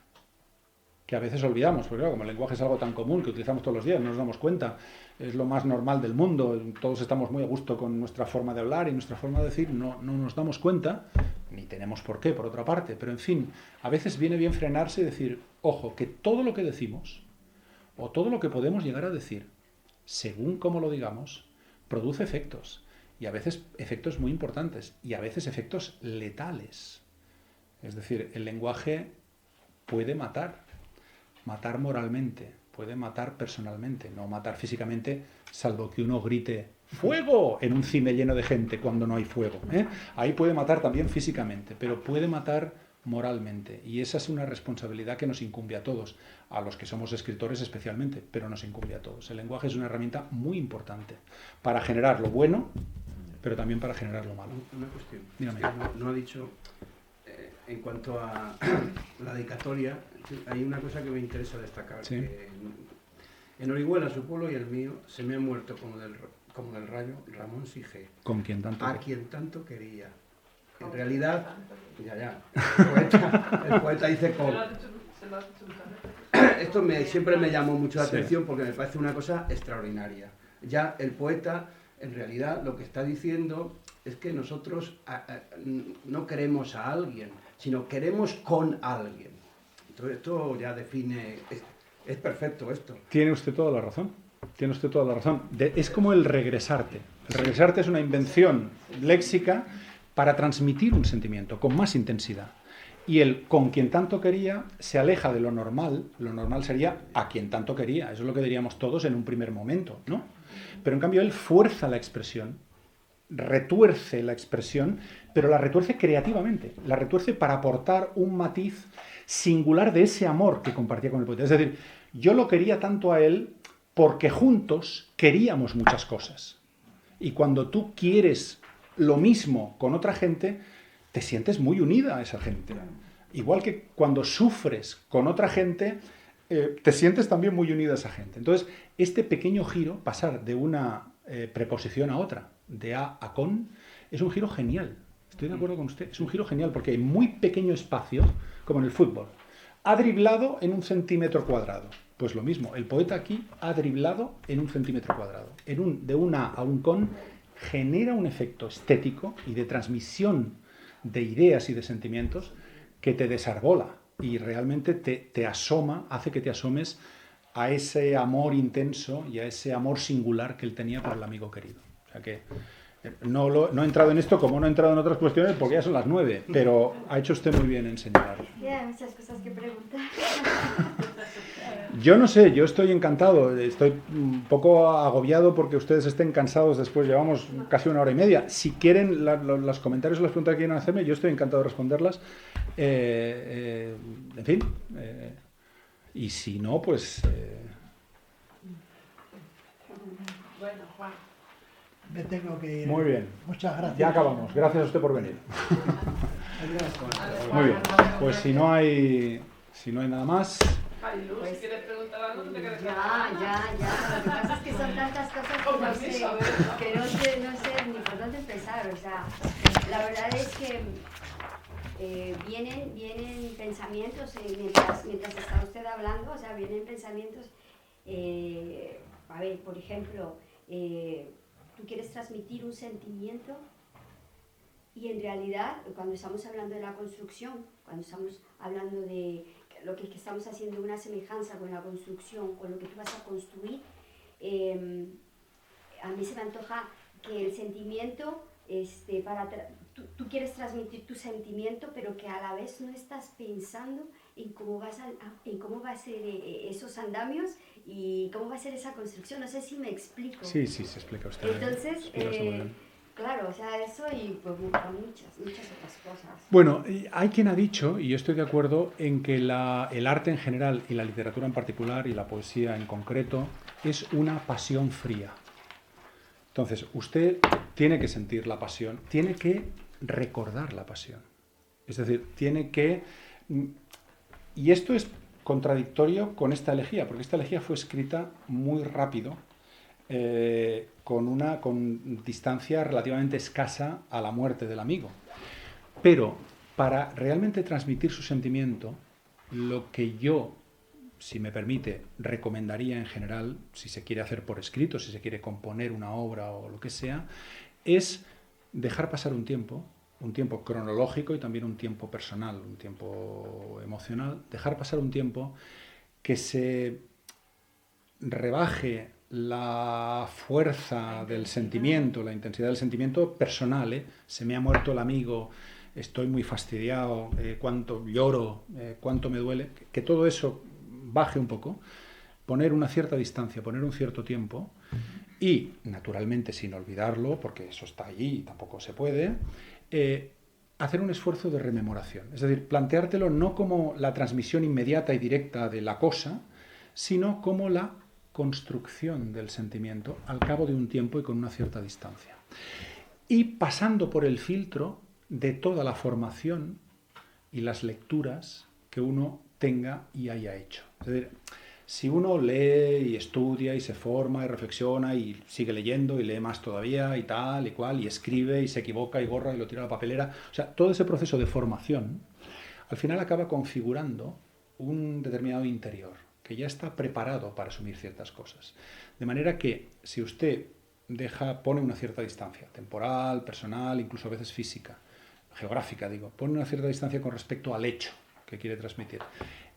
que a veces olvidamos, porque claro, como el lenguaje es algo tan común que utilizamos todos los días, no nos damos cuenta, es lo más normal del mundo, todos estamos muy a gusto con nuestra forma de hablar y nuestra forma de decir, no nos damos cuenta, ni tenemos por qué, por otra parte, pero en fin, a veces viene bien frenarse y decir, ojo, que todo lo que decimos, o todo lo que podemos llegar a decir, según cómo lo digamos, produce efectos, y a veces efectos muy importantes, y a veces efectos letales. Es decir, el lenguaje puede matar moralmente, puede matar personalmente, no matar físicamente, salvo que uno grite ¡fuego! En un cine lleno de gente cuando no hay fuego. Ahí puede matar también físicamente, pero puede matar moralmente. Y esa es una responsabilidad que nos incumbe a todos, a los que somos escritores especialmente, pero nos incumbe a todos. El lenguaje es una herramienta muy importante para generar lo bueno, pero también para generar lo malo. Una cuestión. Dígame. No ha dicho, en cuanto a la dedicatoria, hay una cosa que me interesa destacar. Sí. Que en Orihuela, su pueblo y el mío, se me ha muerto como del rayo Ramón Sige. Con quien tanto. A quien tanto quería. En realidad, el poeta dice con. Esto siempre me llamó mucho la atención porque me parece una cosa extraordinaria. Ya el poeta, en realidad, lo que está diciendo es que nosotros no queremos a alguien, sino queremos con alguien. Entonces esto ya define, es perfecto esto. Tiene usted toda la razón. Tiene usted toda la razón. Es como el regresarte. El regresarte es una invención léxica para transmitir un sentimiento con más intensidad. Y el con quien tanto quería se aleja de lo normal. Lo normal sería a quien tanto quería. Eso es lo que diríamos todos en un primer momento, ¿no? Pero en cambio él fuerza la expresión, retuerce la expresión, pero la retuerce creativamente. La retuerce para aportar un matiz singular de ese amor que compartía con el poeta. Es decir, yo lo quería tanto a él porque juntos queríamos muchas cosas. Y cuando tú quieres lo mismo con otra gente, te sientes muy unida a esa gente. Igual que cuando sufres con otra gente, te sientes también muy unido a esa gente. Entonces, este pequeño giro, pasar de una preposición a otra, de a con, es un giro genial. Estoy de acuerdo con usted. Es un giro genial porque hay muy pequeño espacio, como en el fútbol. Ha driblado en 1 centímetro cuadrado. Pues lo mismo, el poeta aquí ha driblado en 1 centímetro cuadrado. De una a un con genera un efecto estético y de transmisión de ideas y de sentimientos que te desarbola y realmente te asoma, hace que te asomes a ese amor intenso y a ese amor singular que él tenía por el amigo querido. O sea que no he entrado en esto como no he entrado en otras cuestiones porque ya son las 9, pero ha hecho usted muy bien en señalar. Hay muchas cosas que preguntar. Yo no sé, yo estoy encantado, estoy un poco agobiado porque ustedes estén cansados después, llevamos casi 1 hora y media. Si quieren los comentarios o las preguntas que quieran hacerme, yo estoy encantado de responderlas. En fin, y si no, pues... Bueno, Juan. Me tengo que ir. Muy bien. Muchas gracias. Ya acabamos, gracias a usted por venir. Muy bien, pues si no hay nada más... Ay, Luz, Pues, si quieres preguntar algo, no te quedes Ya. Lo que pasa es que son tantas cosas que no sé ni por dónde empezar. O sea, la verdad es que vienen pensamientos mientras está usted hablando, o sea, vienen pensamientos. A ver, por ejemplo, tú quieres transmitir un sentimiento y en realidad, cuando estamos hablando de la construcción, cuando estamos hablando de lo que estamos haciendo una semejanza con la construcción, con lo que tú vas a construir, a mí se me antoja que el sentimiento, tú quieres transmitir tu sentimiento, pero que a la vez no estás pensando en cómo va a ser esos andamios y cómo va a ser esa construcción. No sé si me explico. Sí, se explica usted. Entonces, claro, o sea, eso y pues muchas otras cosas. Bueno, hay quien ha dicho, y yo estoy de acuerdo, en que el arte en general y la literatura en particular y la poesía en concreto es una pasión fría. Entonces, usted tiene que sentir la pasión, tiene que recordar la pasión. Es decir, tiene que... Y esto es contradictorio con esta elegía, porque esta elegía fue escrita muy rápido, con distancia relativamente escasa a la muerte del amigo. Pero para realmente transmitir su sentimiento, lo que yo, si me permite, recomendaría en general, si se quiere hacer por escrito, si se quiere componer una obra o lo que sea, es dejar pasar un tiempo cronológico y también un tiempo personal, un tiempo emocional, dejar pasar un tiempo que se rebaje la fuerza del sentimiento, la intensidad del sentimiento personal, se me ha muerto el amigo, estoy muy fastidiado, cuánto lloro, cuánto me duele, que todo eso baje un poco, poner una cierta distancia, poner un cierto tiempo y, naturalmente, sin olvidarlo, porque eso está allí y tampoco se puede, hacer un esfuerzo de rememoración. Es decir, planteártelo no como la transmisión inmediata y directa de la cosa, sino como la construcción del sentimiento al cabo de un tiempo y con una cierta distancia. Y pasando por el filtro de toda la formación y las lecturas que uno tenga y haya hecho. Es decir, si uno lee y estudia y se forma y reflexiona y sigue leyendo y lee más todavía y tal y cual y escribe y se equivoca y borra y lo tira a la papelera, o sea, todo ese proceso de formación al final acaba configurando un determinado interior que ya está preparado para asumir ciertas cosas. De manera que si usted pone una cierta distancia, temporal, personal, incluso a veces física, geográfica, digo, pone una cierta distancia con respecto al hecho que quiere transmitir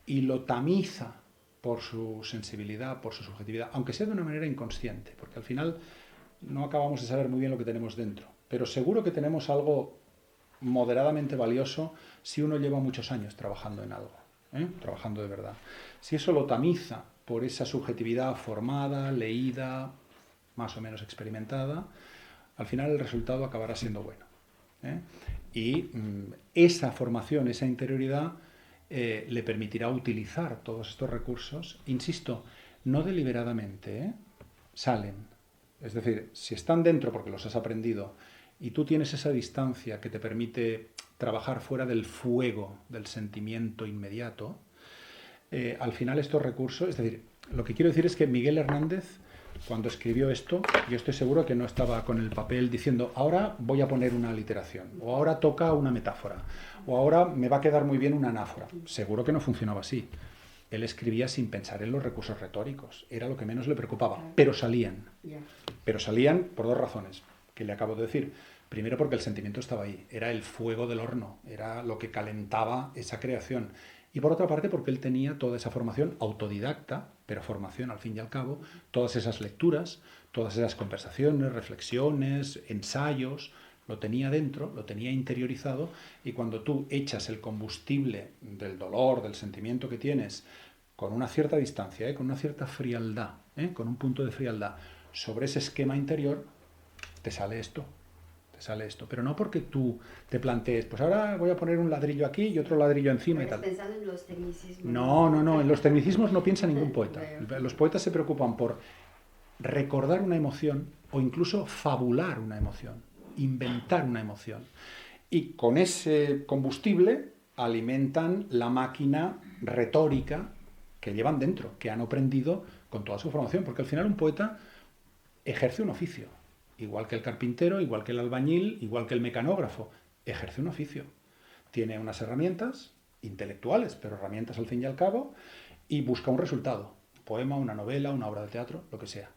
y lo tamiza por su sensibilidad, por su subjetividad, aunque sea de una manera inconsciente, porque al final no acabamos de saber muy bien lo que tenemos dentro, pero seguro que tenemos algo moderadamente valioso si uno lleva muchos años trabajando en algo, trabajando de verdad. Si eso lo tamiza por esa subjetividad formada, leída, más o menos experimentada, al final el resultado acabará siendo bueno. Y esa formación, esa interioridad, le permitirá utilizar todos estos recursos, insisto, no deliberadamente, salen. Es decir, si están dentro porque los has aprendido y tú tienes esa distancia que te permite trabajar fuera del fuego del sentimiento inmediato, al final estos recursos, es decir, lo que quiero decir es que Miguel Hernández, cuando escribió esto, yo estoy seguro que no estaba con el papel diciendo ahora voy a poner una aliteración, o ahora toca una metáfora, o ahora me va a quedar muy bien una anáfora. Seguro que no funcionaba así. Él escribía sin pensar en los recursos retóricos, era lo que menos le preocupaba, pero salían. Pero salían por dos razones, que le acabo de decir. Primero porque el sentimiento estaba ahí, era el fuego del horno, era lo que calentaba esa creación. Y por otra parte porque él tenía toda esa formación autodidacta, pero formación al fin y al cabo, todas esas lecturas, todas esas conversaciones, reflexiones, ensayos, lo tenía dentro, lo tenía interiorizado, y cuando tú echas el combustible del dolor, del sentimiento que tienes, con una cierta distancia, con una cierta frialdad, con un punto de frialdad, sobre ese esquema interior, te sale esto. Sale esto, pero no porque tú te plantees, pues ahora voy a poner un ladrillo aquí y otro ladrillo encima y tal. Pensando en los tecnicismos. No, en los tecnicismos no piensa ningún poeta. Los poetas se preocupan por recordar una emoción o incluso fabular una emoción, inventar una emoción. Y con ese combustible alimentan la máquina retórica que llevan dentro, que han aprendido con toda su formación, porque al final un poeta ejerce un oficio. Igual que el carpintero, igual que el albañil, igual que el mecanógrafo, ejerce un oficio. Tiene unas herramientas intelectuales, pero herramientas al fin y al cabo, y busca un resultado. Un poema, una novela, una obra de teatro, lo que sea.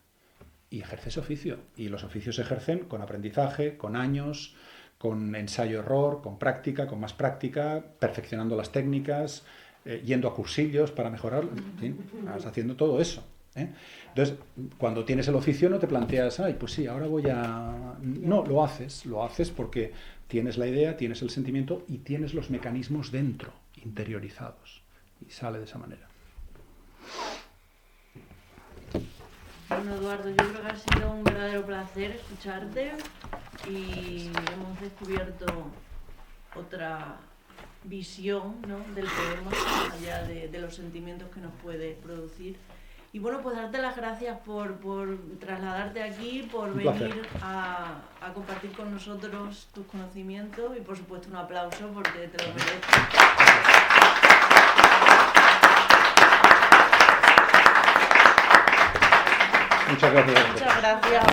Y ejerce ese oficio. Y los oficios se ejercen con aprendizaje, con años, con ensayo-error, con práctica, con más práctica, perfeccionando las técnicas, yendo a cursillos para mejorar. ¿Sí? Vas haciendo todo eso. Entonces, cuando tienes el oficio no te planteas, ay, pues sí, ahora voy a... No, lo haces porque tienes la idea, tienes el sentimiento y tienes los mecanismos dentro, interiorizados, y sale de esa manera. Bueno, Eduardo, yo creo que ha sido un verdadero placer escucharte y hemos descubierto otra visión, ¿no?, del poema, más allá de los sentimientos que nos puede producir. Y bueno, pues darte las gracias por trasladarte aquí, por venir a compartir con nosotros tus conocimientos y por supuesto un aplauso porque te lo mereces. Muchas gracias. Muchas gracias.